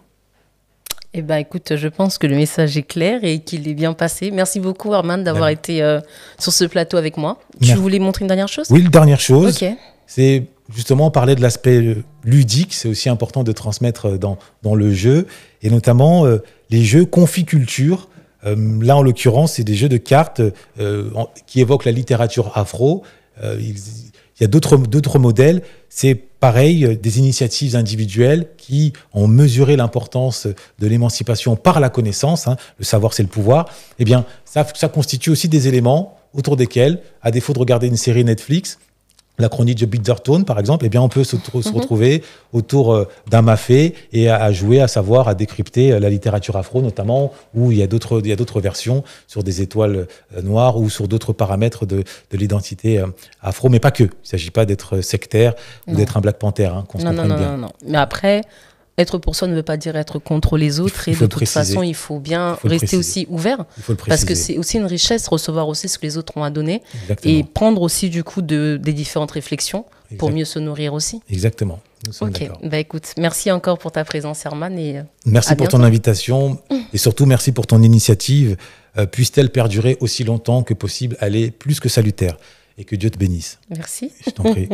Eh bien, écoute, je pense que le message est clair et qu'il est bien passé. Merci beaucoup, Herman, d'avoir été sur ce plateau avec moi. Tu voulais montrer une dernière chose ? Oui, la dernière chose, c'est justement parler de l'aspect ludique. C'est aussi important de transmettre dans le jeu, et notamment les jeux conficulture. Là, en l'occurrence, c'est des jeux de cartes qui évoquent la littérature afro. Il y a d'autres modèles. C'est pareil, des initiatives individuelles qui ont mesuré l'importance de l'émancipation par la connaissance. Le savoir, c'est le pouvoir. Eh bien, ça constitue aussi des éléments autour desquels, à défaut de regarder une série Netflix, la chronique de Bridgerton, par exemple, eh bien, on peut se retrouver autour d'un mafé et à jouer, à savoir, à décrypter la littérature afro, notamment, où il y a d'autres versions sur des étoiles noires ou sur d'autres paramètres de l'identité afro, mais pas que. Il ne s'agit pas d'être sectaire ou d'être un Black Panther, hein, qu'on se comprenne bien. Non. Mais après, être pour soi ne veut pas dire être contre les autres. Et de toute façon, il faut bien rester aussi ouvert. Il faut le préciser. Parce que c'est aussi une richesse, recevoir aussi ce que les autres ont à donner. Exactement. Et prendre aussi du coup des différentes réflexions pour mieux se nourrir aussi. Exactement. Nous sommes d'accord. Bah écoute, merci encore pour ta présence, Herman. Et merci pour ton invitation. Et surtout, merci pour ton initiative. Puisse-t-elle perdurer aussi longtemps que possible, elle est plus que salutaire. Et que Dieu te bénisse. Merci. Je t'en prie.